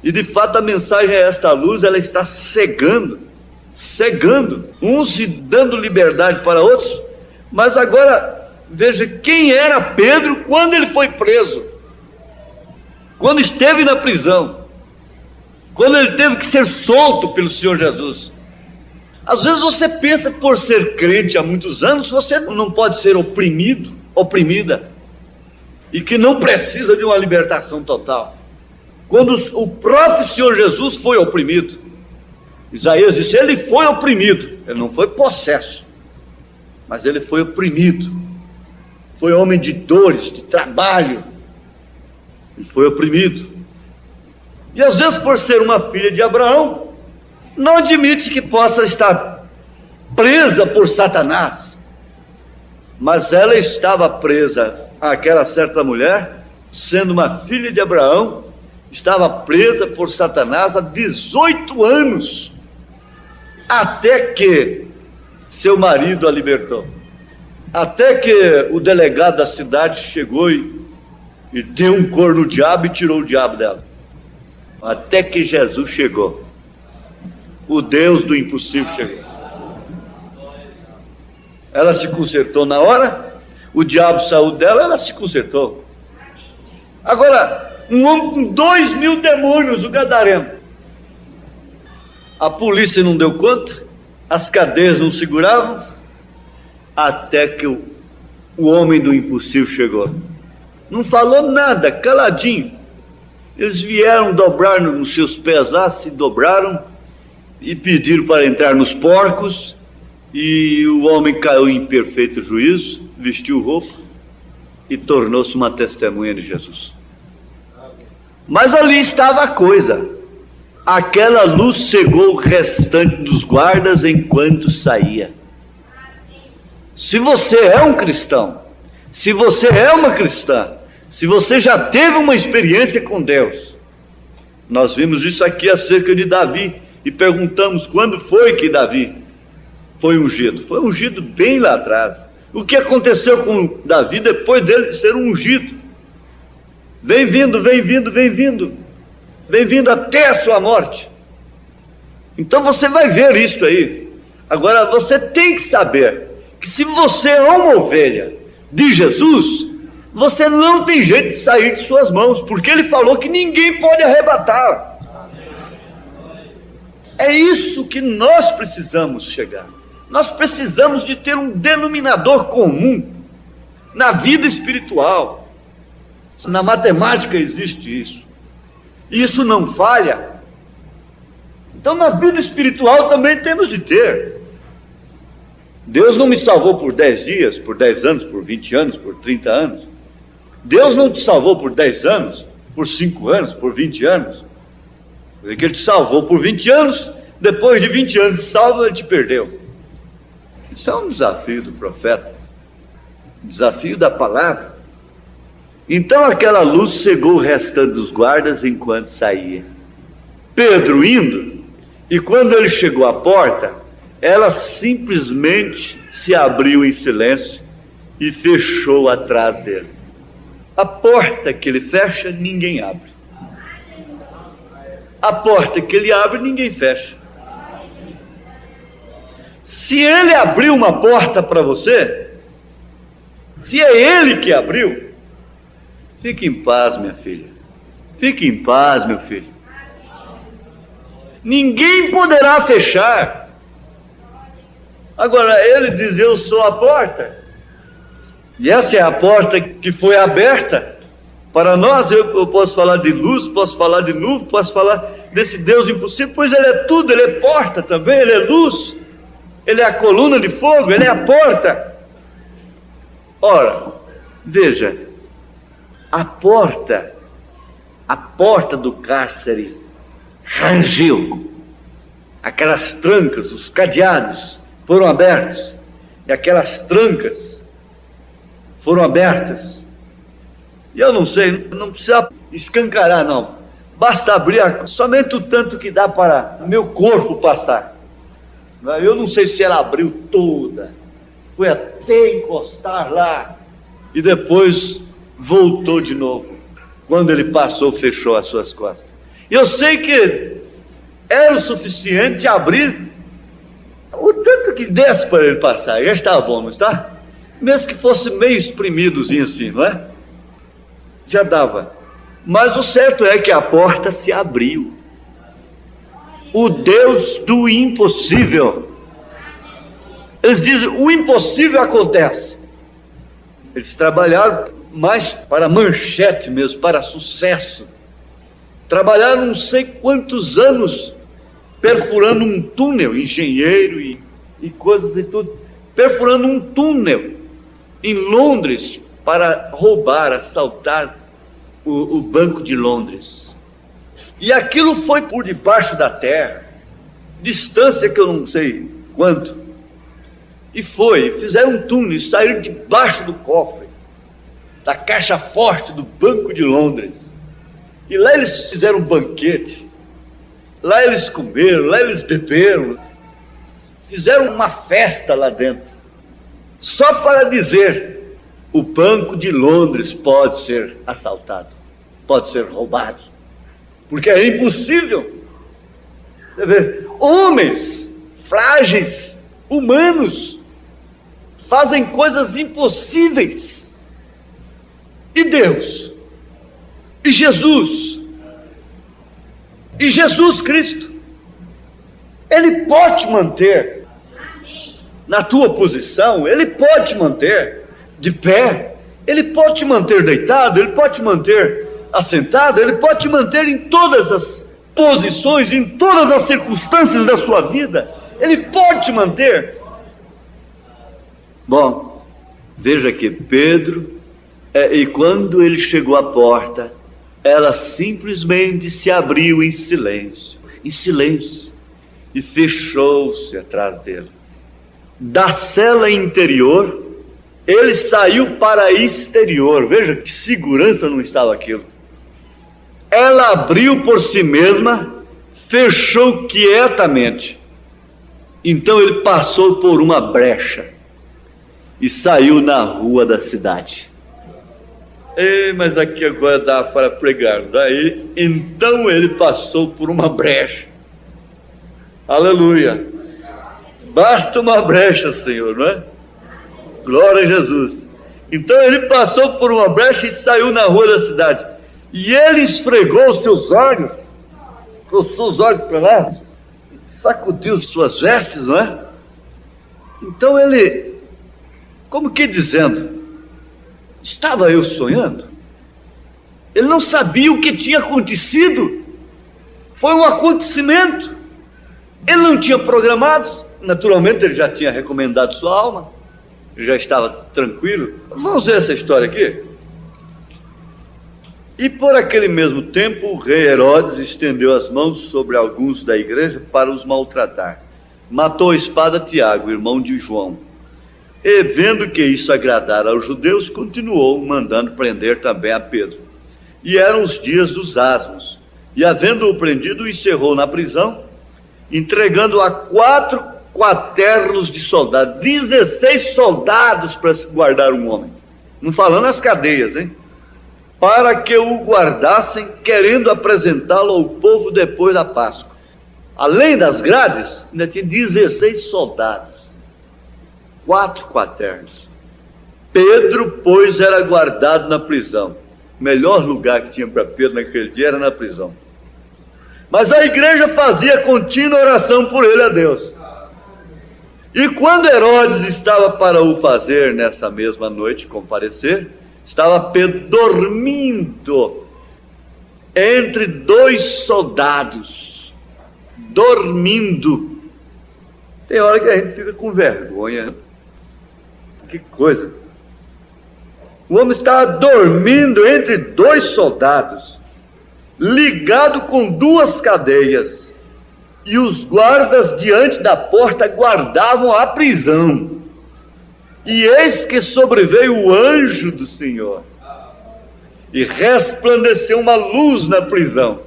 E de fato a mensagem é esta: a luz, ela está cegando, uns se dando liberdade para outros. Mas agora veja quem era Pedro quando ele foi preso, quando esteve na prisão, quando ele teve que ser solto pelo Senhor Jesus. Às vezes você pensa, por ser crente há muitos anos, você não pode ser oprimido, oprimida, e que não precisa de uma libertação total. Quando o próprio Senhor Jesus foi oprimido, Isaías disse, ele foi oprimido, ele não foi possesso, mas ele foi oprimido, foi homem de dores, de trabalho, e foi oprimido. E às vezes, por ser uma filha de Abraão, não admite que possa estar presa por Satanás, mas ela estava presa, aquela certa mulher, sendo uma filha de Abraão, estava presa por Satanás há 18 anos, até que seu marido a libertou, até que o delegado da cidade chegou e deu um cor no diabo e tirou o diabo dela, até que Jesus chegou. O Deus do impossível chegou. Ela se consertou na hora, o diabo saiu dela, ela se consertou. Agora, um homem com 2.000 demônios, o gadareno. A polícia não deu conta, as cadeias não seguravam, até que o homem do impossível chegou. Não falou nada, caladinho. Eles vieram dobrar nos seus pés lá, se dobraram e pediram para entrar nos porcos, e o homem caiu em perfeito juízo, vestiu roupa e tornou-se uma testemunha de Jesus. Mas ali estava a coisa. Aquela luz cegou o restante dos guardas enquanto saía. Se você é um cristão, se você é uma cristã, se você já teve uma experiência com Deus, nós vimos isso aqui acerca de Davi e perguntamos quando foi que Davi foi ungido. Foi ungido bem lá atrás. O que aconteceu com Davi depois dele ser ungido? Vem vindo, vem vindo, vem vindo, vem vindo até a sua morte. Então você vai ver isso aí. Agora você tem que saber que se você é uma ovelha de Jesus, você não tem jeito de sair de suas mãos, porque ele falou que ninguém pode arrebatar. É isso que nós precisamos chegar. Nós precisamos de ter um denominador comum na vida espiritual. Na matemática existe isso. E isso não falha. Então na vida espiritual também temos de ter. Deus não me salvou por 10 dias, por 10 anos, por 20 anos, por 30 anos. Deus não te salvou por 10 anos, por 5 anos, por 20 anos. Porque ele te salvou por 20 anos, depois de 20 anos de salvo, ele te perdeu. Isso é um desafio do profeta, desafio da palavra. Então aquela luz cegou o restante dos guardas enquanto saía. Pedro indo, e quando ele chegou à porta, ela simplesmente se abriu em silêncio e fechou atrás dele. A porta que ele fecha, ninguém abre. A porta que ele abre, ninguém fecha. Se ele abriu uma porta para você, se é ele que abriu, fique em paz, minha filha. Fique em paz, meu filho. Ninguém poderá fechar. Agora, ele diz, eu sou a porta. E essa é a porta que foi aberta para nós. Eu posso falar de luz, posso falar de nuvem, posso falar desse Deus impossível, pois ele é tudo, ele é porta também, ele é luz. Ele é a coluna de fogo, ele é a porta. Ora, veja, a porta do cárcere rangiu. Aquelas trancas, os cadeados foram abertos. E aquelas trancas foram abertas. E eu não sei, não precisa escancarar não. Basta abrir somente o tanto que dá para o meu corpo passar. Eu não sei se ela abriu toda, foi até encostar lá e depois voltou de novo. Quando ele passou, fechou as suas costas. Eu sei que era o suficiente abrir o tanto que desse para ele passar, já estava bom, não está? Mesmo que fosse meio espremidozinho assim, não é? Já dava. Mas o certo é que a porta se abriu. O Deus do impossível. Eles dizem, o impossível acontece. Eles trabalharam mais para manchete mesmo, para sucesso. Trabalharam não sei quantos anos perfurando um túnel, engenheiro e coisas e tudo, perfurando um túnel em Londres para roubar, assaltar o Banco de Londres. E aquilo foi por debaixo da terra, distância que eu não sei quanto, e fizeram um túnel e saíram debaixo do cofre, da caixa forte do Banco de Londres, e lá eles fizeram um banquete, lá eles comeram, lá eles beberam, fizeram uma festa lá dentro, só para dizer, o Banco de Londres pode ser assaltado, pode ser roubado, porque é impossível. Você vê, homens frágeis, humanos, fazem coisas impossíveis. E Deus, e Jesus Cristo, Ele pode te manter na tua posição, Ele pode te manter de pé, Ele pode te manter deitado, Ele pode te manter assentado, Ele pode te manter em todas as posições, em todas as circunstâncias da sua vida, Ele pode te manter. Bom, veja que Pedro, e quando ele chegou à porta, ela simplesmente se abriu em silêncio, e fechou-se atrás dele. Da cela interior, ele saiu para a exterior. Veja que segurança não estava aquilo. Ela abriu por si mesma, fechou quietamente. Então ele passou por uma brecha e saiu na rua da cidade. Mas aqui agora dá para pregar. Daí, então ele passou por uma brecha. Aleluia. Basta uma brecha, Senhor, não é? Glória a Jesus. Então ele passou por uma brecha e saiu na rua da cidade. E ele esfregou os seus olhos, coçou os olhos para lá, sacudiu suas vestes, não é? Então ele, como que dizendo, estava eu sonhando? Ele não sabia o que tinha acontecido. Foi um acontecimento. Ele não tinha programado. Naturalmente ele já tinha recomendado sua alma, ele já estava tranquilo. Vamos ver essa história aqui. E por aquele mesmo tempo o rei Herodes estendeu as mãos sobre alguns da igreja para os maltratar. Matou a espada Tiago, irmão de João. E vendo que isso agradara aos judeus, continuou mandando prender também a Pedro. E eram os dias dos asmos. E havendo-o prendido, o encerrou na prisão, entregando a 4 quaternos de soldados, 16 soldados para guardar um homem. Não falando as cadeias, hein? Para que o guardassem, querendo apresentá-lo ao povo depois da Páscoa. Além das grades, ainda tinha 16 soldados. 4 quaternos. Pedro, pois, era guardado na prisão. O melhor lugar que tinha para Pedro naquele dia era na prisão. Mas a igreja fazia contínua oração por ele a Deus. E quando Herodes estava para o fazer nessa mesma noite comparecer, estava Pedro dormindo entre 2 soldados. Dormindo. Tem hora que a gente fica com vergonha. Que coisa. O homem estava dormindo entre 2 soldados, ligado com 2 cadeias, e os guardas diante da porta guardavam a prisão. E eis que sobreveio o anjo do Senhor, e resplandeceu uma luz na prisão,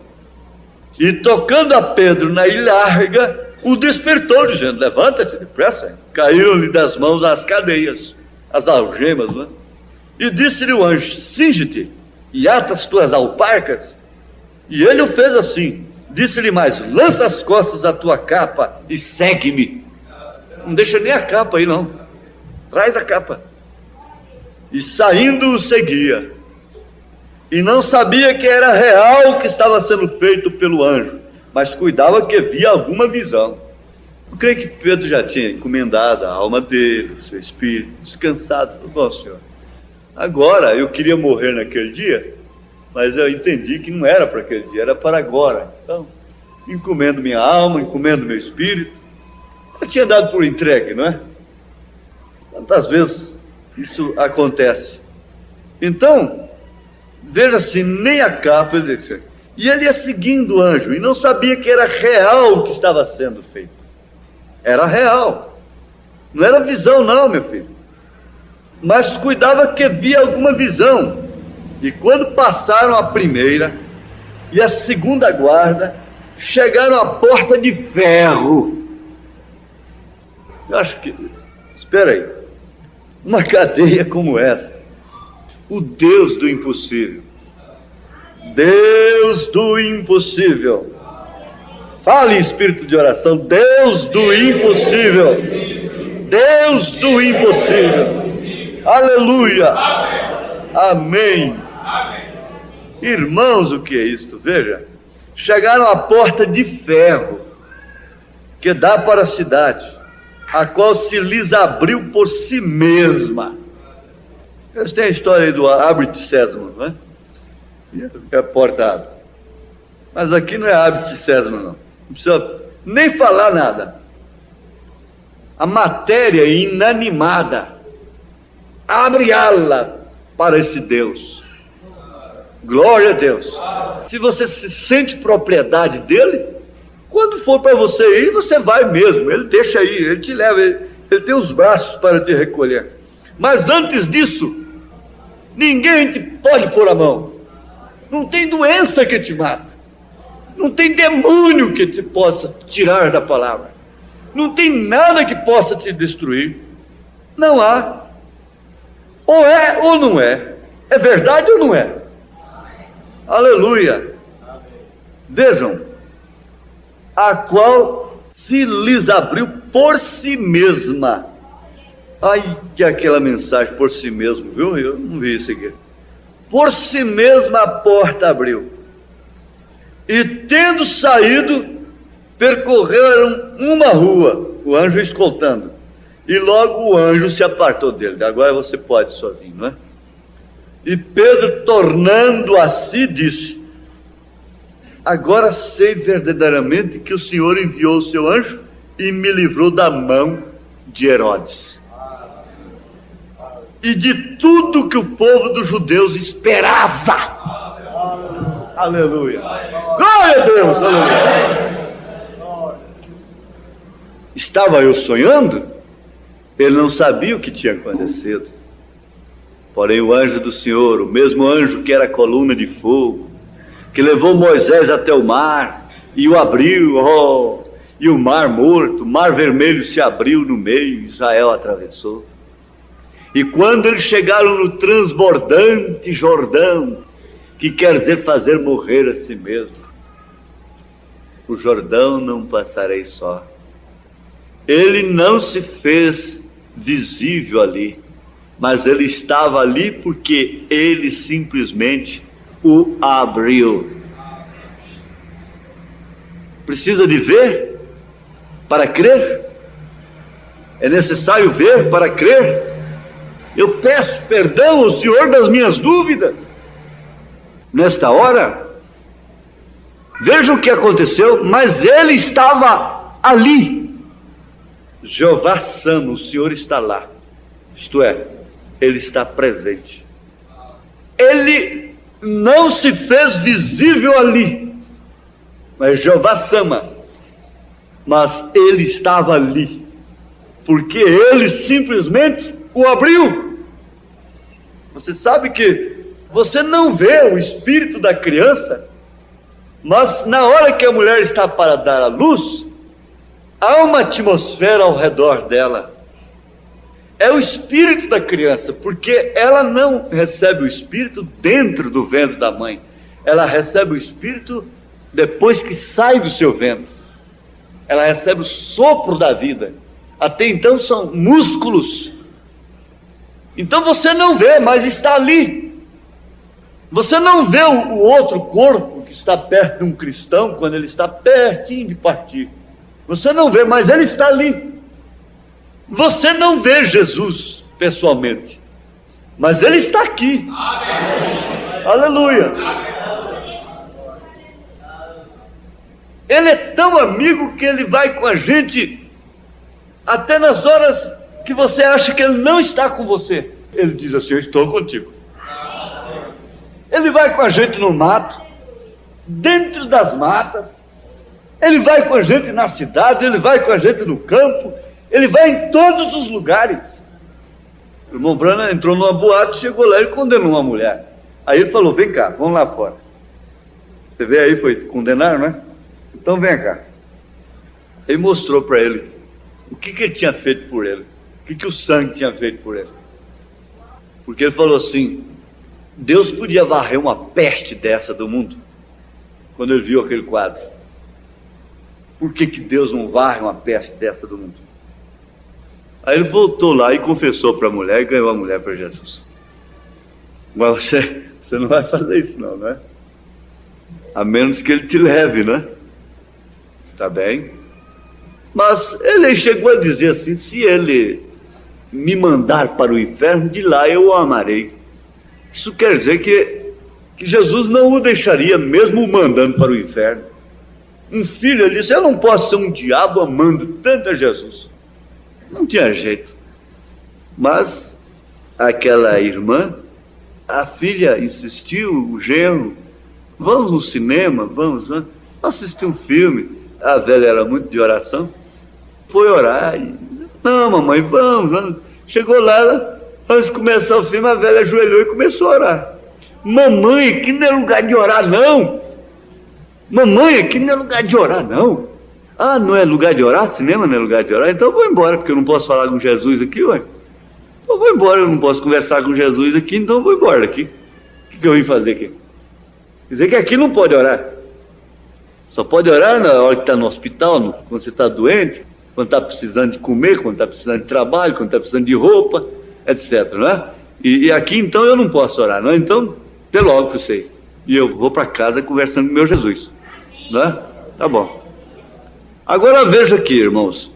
e tocando a Pedro na ilharga, o despertou, dizendo: levanta-te depressa. Caíram-lhe das mãos as cadeias, as algemas, não é? E disse-lhe o anjo: cinge-te e ata as tuas alparcas. E ele o fez assim. Disse-lhe mais: lança as costas a tua capa e segue-me. Não deixa nem a capa aí não, traz a capa. E saindo o seguia, e não sabia que era real o que estava sendo feito pelo anjo, mas cuidava que via alguma visão. Eu creio que Pedro já tinha encomendado a alma dele, o seu espírito, descansado. Bom, Senhor, agora eu queria morrer naquele dia, mas eu entendi que não era para aquele dia, era para agora. Então, encomendo minha alma, encomendo meu espírito. Eu tinha dado por entregue, não é? Quantas vezes isso acontece? Então, veja assim, nem a capa ele desceu. E ele ia seguindo o anjo, e não sabia que era real o que estava sendo feito. Era real. Não era visão não, meu filho. Mas cuidava que via alguma visão. E quando passaram a primeira e a segunda guarda, chegaram à porta de ferro. Eu acho que, espera aí, uma cadeia como esta, o Deus do impossível, Deus do impossível, fale em espírito de oração, Deus do impossível, Deus do impossível. Aleluia. Amém. Irmãos, o que é isto? Veja, chegaram à porta de ferro que dá para a cidade, a qual se lhes abriu por si mesma. Vocês têm a história aí do abre-te sésamo, não é? E a porta abre. Mas aqui não é abre-te sésamo, não. Não precisa nem falar nada. A matéria inanimada abre ala para esse Deus. Glória a Deus. Se você se sente propriedade dele, quando for para você ir, você vai mesmo. Ele deixa ir, ele te leva, ele tem os braços para te recolher. Mas antes disso, ninguém te pode pôr a mão. Não tem doença que te mata. Não tem demônio que te possa tirar da palavra. Não tem nada que possa te destruir. Não há. Ou é ou não é. É verdade ou não é? Aleluia. Vejam, a qual se lhes abriu por si mesma. Ai, que aquela mensagem por si mesmo, viu? Eu não vi isso aqui. Por si mesma a porta abriu. E tendo saído, percorreram uma rua, o anjo escoltando. E logo o anjo se apartou dele. Agora você pode sozinho, não é? E Pedro, tornando a si, disse: agora sei verdadeiramente que o Senhor enviou o seu anjo e me livrou da mão de Herodes e de tudo que o povo dos judeus esperava. Aleluia. Glória a Deus. Aleluia. Estava eu sonhando? Ele não sabia o que tinha acontecido. Porém o anjo do Senhor, o mesmo anjo que era a coluna de fogo, que levou Moisés até o mar e o abriu, e o mar morto, o mar vermelho se abriu no meio, Israel atravessou. E quando eles chegaram no transbordante Jordão, que quer dizer fazer morrer a si mesmo, o Jordão não passarei só. Ele não se fez visível ali, mas ele estava ali porque ele simplesmente o abriu. Precisa de ver para crer? É necessário ver para crer? Eu peço perdão ao Senhor das minhas dúvidas nesta hora. Veja o que aconteceu, mas ele estava ali. Jeová Sama, o Senhor está lá, isto é, ele está presente. Ele não se fez visível ali, mas Jeová Sama, mas ele estava ali, porque ele simplesmente o abriu. Você sabe que você não vê o espírito da criança, mas na hora que a mulher está para dar à luz, há uma atmosfera ao redor dela. É o espírito da criança, porque ela não recebe o espírito dentro do ventre da mãe, ela recebe o espírito depois que sai do seu ventre. Ela recebe o sopro da vida. Até então são músculos. Então você não vê, mas está ali. Você não vê o outro corpo que está perto de um cristão quando ele está pertinho de partir. Você não vê, mas ele está ali. Você não vê Jesus pessoalmente, mas ele está aqui. Amém. Aleluia. Amém. Ele é tão amigo que ele vai com a gente até nas horas que você acha que ele não está com você. Ele diz assim: eu estou contigo. Ele vai com a gente no mato, dentro das matas. Ele vai com a gente na cidade, ele vai com a gente no campo, ele vai em todos os lugares. O irmão Branham entrou numa boate, chegou lá e condenou uma mulher. Aí ele falou: vem cá, vamos lá fora. Você vê aí, foi condenar, não é? Então vem cá. Ele mostrou para ele o que ele tinha feito por ele, o que o sangue tinha feito por ele. Porque ele falou assim: Deus podia varrer uma peste dessa do mundo. Quando ele viu aquele quadro, por que Deus não varre uma peste dessa do mundo? Aí ele voltou lá e confessou para a mulher e ganhou a mulher para Jesus. Mas você não vai fazer isso não, né? A menos que ele te leve, né? Está bem? Mas ele chegou a dizer assim: se ele me mandar para o inferno, de lá eu o amarei. Isso quer dizer que Jesus não o deixaria, mesmo o mandando para o inferno. Um filho, ele disse: eu não posso ser um diabo amando tanto a Jesus. Não tinha jeito. Mas aquela irmã, a filha insistiu, o genro: vamos no cinema, vamos assistir um filme. A velha era muito de oração, foi orar e... não, mamãe, vamos. Chegou lá, antes de começar o filme, a velha ajoelhou e começou a orar. Mamãe, aqui não é lugar de orar não. Mamãe, aqui não é lugar de orar não. Ah, não é lugar de orar? Cinema não é lugar de orar? Então eu vou embora, porque eu não posso falar com Jesus aqui, ué. Eu vou embora, eu não posso conversar com Jesus aqui, então eu vou embora daqui. O que eu vim fazer aqui? Quer dizer que aqui não pode orar. Só pode orar na hora que está no hospital, quando você está doente, quando está precisando de comer, quando está precisando de trabalho, quando está precisando de roupa, etc. Não é? E aqui então eu não posso orar, não é? Então, até logo para vocês. E eu vou para casa conversando com meu Jesus. Não é? Tá bom. Agora veja aqui, irmãos.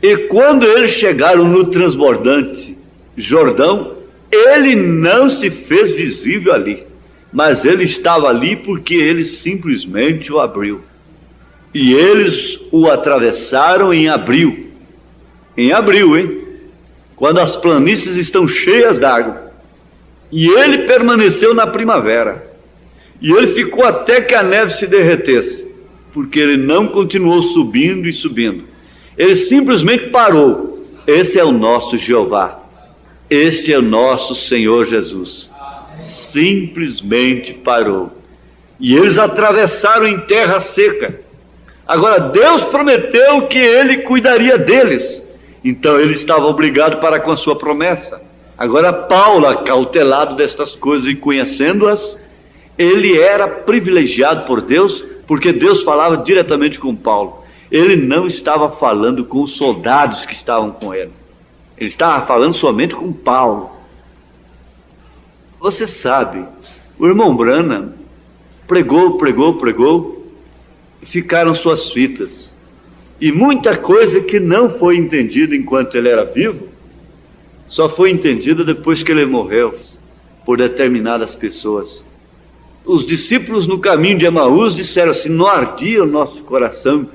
E quando eles chegaram no transbordante Jordão, ele não se fez visível ali, mas ele estava ali porque ele simplesmente o abriu. E eles o atravessaram em abril. Em abril, hein? Quando as planícies estão cheias d'água. E ele permaneceu na primavera. E ele ficou até que a neve se derretesse, porque ele não continuou subindo e subindo. Ele simplesmente parou. Esse é o nosso Jeová. Este é o nosso Senhor Jesus. Simplesmente parou. E eles atravessaram em terra seca. Agora, Deus prometeu que ele cuidaria deles. Então ele estava obrigado para com a sua promessa. Agora Paulo, acautelado destas coisas e conhecendo-as, ele era privilegiado por Deus, porque Deus falava diretamente com Paulo. Ele não estava falando com os soldados que estavam com ele. Ele estava falando somente com Paulo. Você sabe, o irmão Branham pregou, e ficaram suas fitas. E muita coisa que não foi entendida enquanto ele era vivo, só foi entendida depois que ele morreu, por determinadas pessoas. Os discípulos no caminho de Emaús disseram assim: não ardia o nosso coração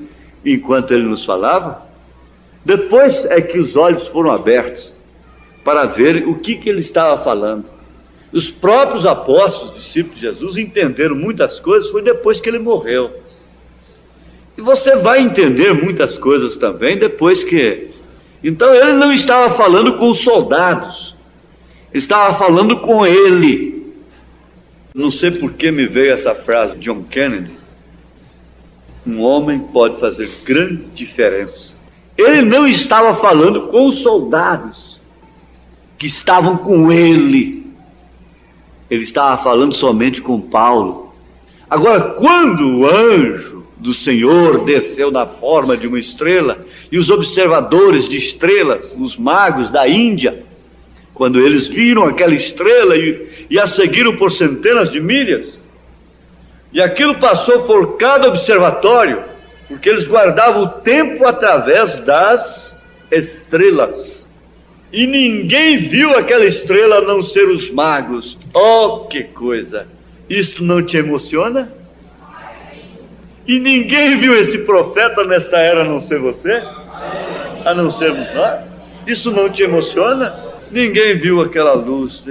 enquanto ele nos falava? Depois é que os olhos foram abertos para ver o que ele estava falando. Os próprios apóstolos, discípulos de Jesus, entenderam muitas coisas, foi depois que ele morreu. E você vai entender muitas coisas também depois que... Então ele não estava falando com os soldados, ele estava falando com ele. Não sei por que me veio essa frase de John Kennedy: um homem pode fazer grande diferença. Ele não estava falando com os soldados que estavam com ele, ele estava falando somente com Paulo. Agora, quando o anjo do Senhor desceu na forma de uma estrela, e os observadores de estrelas, os magos da Índia, quando eles viram aquela estrela e a seguiram por centenas de milhas, e aquilo passou por cada observatório, porque eles guardavam o tempo através das estrelas, e ninguém viu aquela estrela a não ser os magos. Oh, que coisa! Isto não te emociona? E ninguém viu esse profeta nesta era a não ser você? A não sermos nós? Isso não te emociona? Ninguém viu aquela luz.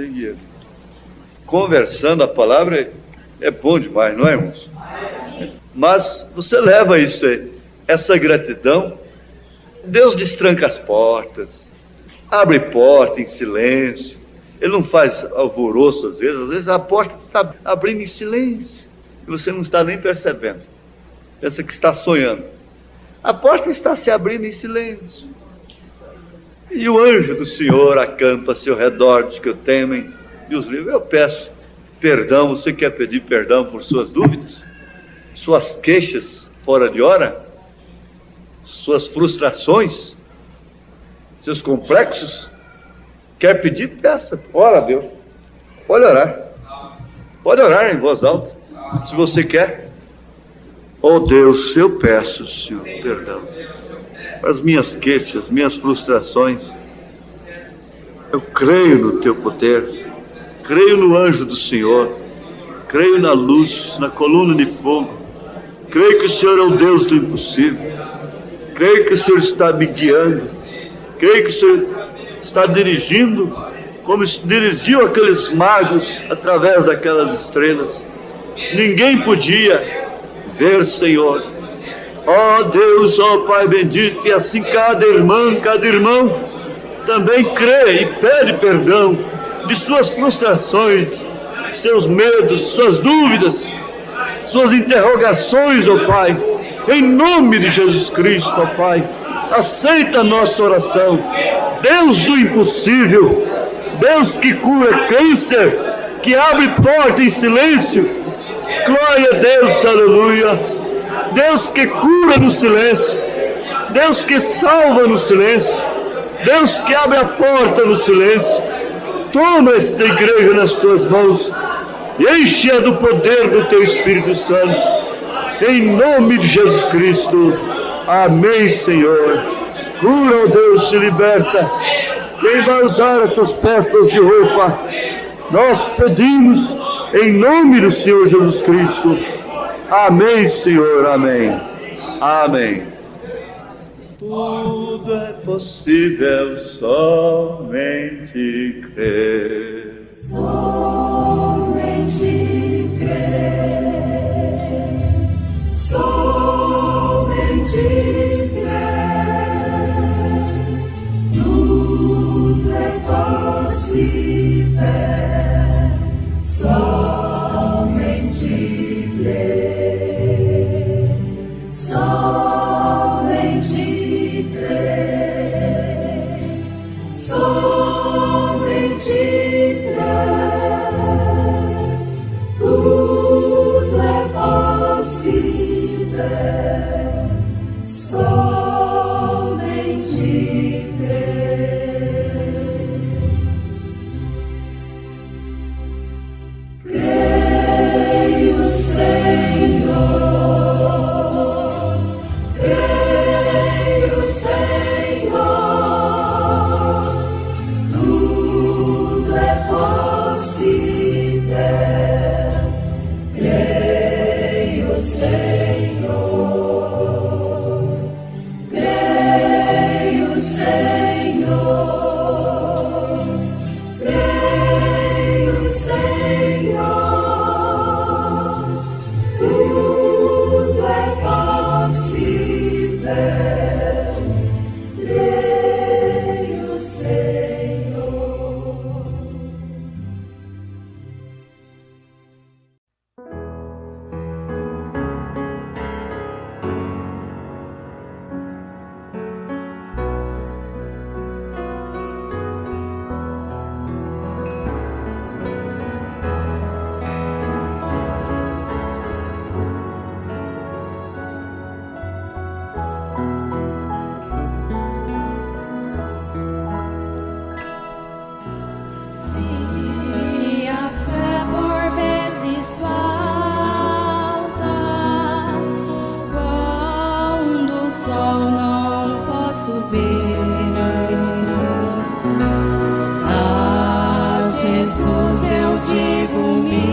Conversando a palavra é bom demais, não é, irmãos? Mas você leva isso aí, essa gratidão. Deus destranca as portas, abre porta em silêncio. Ele não faz alvoroço às vezes a porta está abrindo em silêncio e você não está nem percebendo. Pensa que está sonhando. A porta está se abrindo em silêncio. E o anjo do Senhor acampa-se ao redor dos que o temem e os livra. Eu peço perdão. Você quer pedir perdão por suas dúvidas? Suas queixas fora de hora? Suas frustrações? seus complexos. Quer pedir? Peça. Ora a Deus. Pode orar. Pode orar em voz alta, se você quer. Oh Deus, eu peço, Senhor, perdão para as minhas queixas, minhas frustrações. Eu creio no teu poder, creio no anjo do Senhor, creio na luz, na coluna de fogo, creio que o Senhor é o Deus do impossível, creio que o Senhor está me guiando, creio que o Senhor está dirigindo, como dirigiu aqueles magos através daquelas estrelas. Ninguém podia ver, Senhor. Ó Deus, ó Pai bendito, e assim cada irmão também crê e pede perdão de suas frustrações, de seus medos, suas dúvidas, suas interrogações, ó Pai. Em nome de Jesus Cristo, ó Pai, aceita a nossa oração. Deus do impossível, Deus que cura câncer, que abre porta em silêncio. Glória a Deus, aleluia. Deus que cura no silêncio, Deus que salva no silêncio, Deus que abre a porta no silêncio. Toma esta igreja nas tuas mãos e enche-a do poder do teu Espírito Santo, em nome de Jesus Cristo. Amém, Senhor. Cura, ó Deus, se liberta. Quem vai usar essas peças de roupa? Nós pedimos em nome do Senhor Jesus Cristo. Amém, Senhor, amém. Amém. Tudo é possível, somente crer. Somente crer. Somente crer. Tudo é possível. Somente crer, somente crer, somente crer. Tudo é possível, somente crer. Creio, Senhor, creio, Senhor, tudo é possível. Creio, Senhor, creio, Senhor, creio, Senhor. Tudo é possível, creio, Senhor. Se a fé por vezes falta, quando o sol não posso ver, a Jesus eu digo humilde,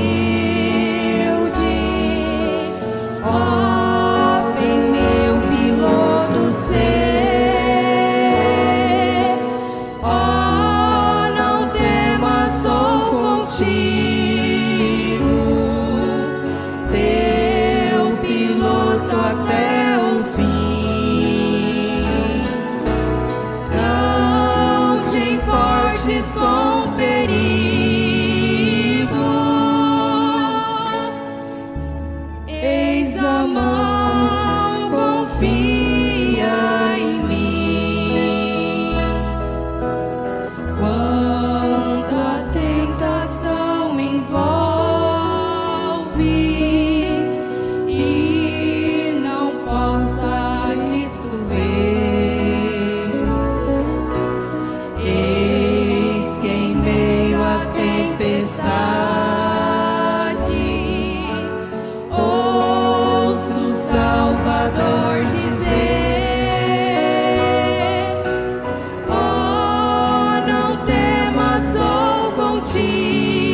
ó, vem meu piloto ser, ó, não temas, sou contigo, teu piloto até o fim. Não te importes com perigo, eis a mão, confia em mim. Quanto a tentação ti.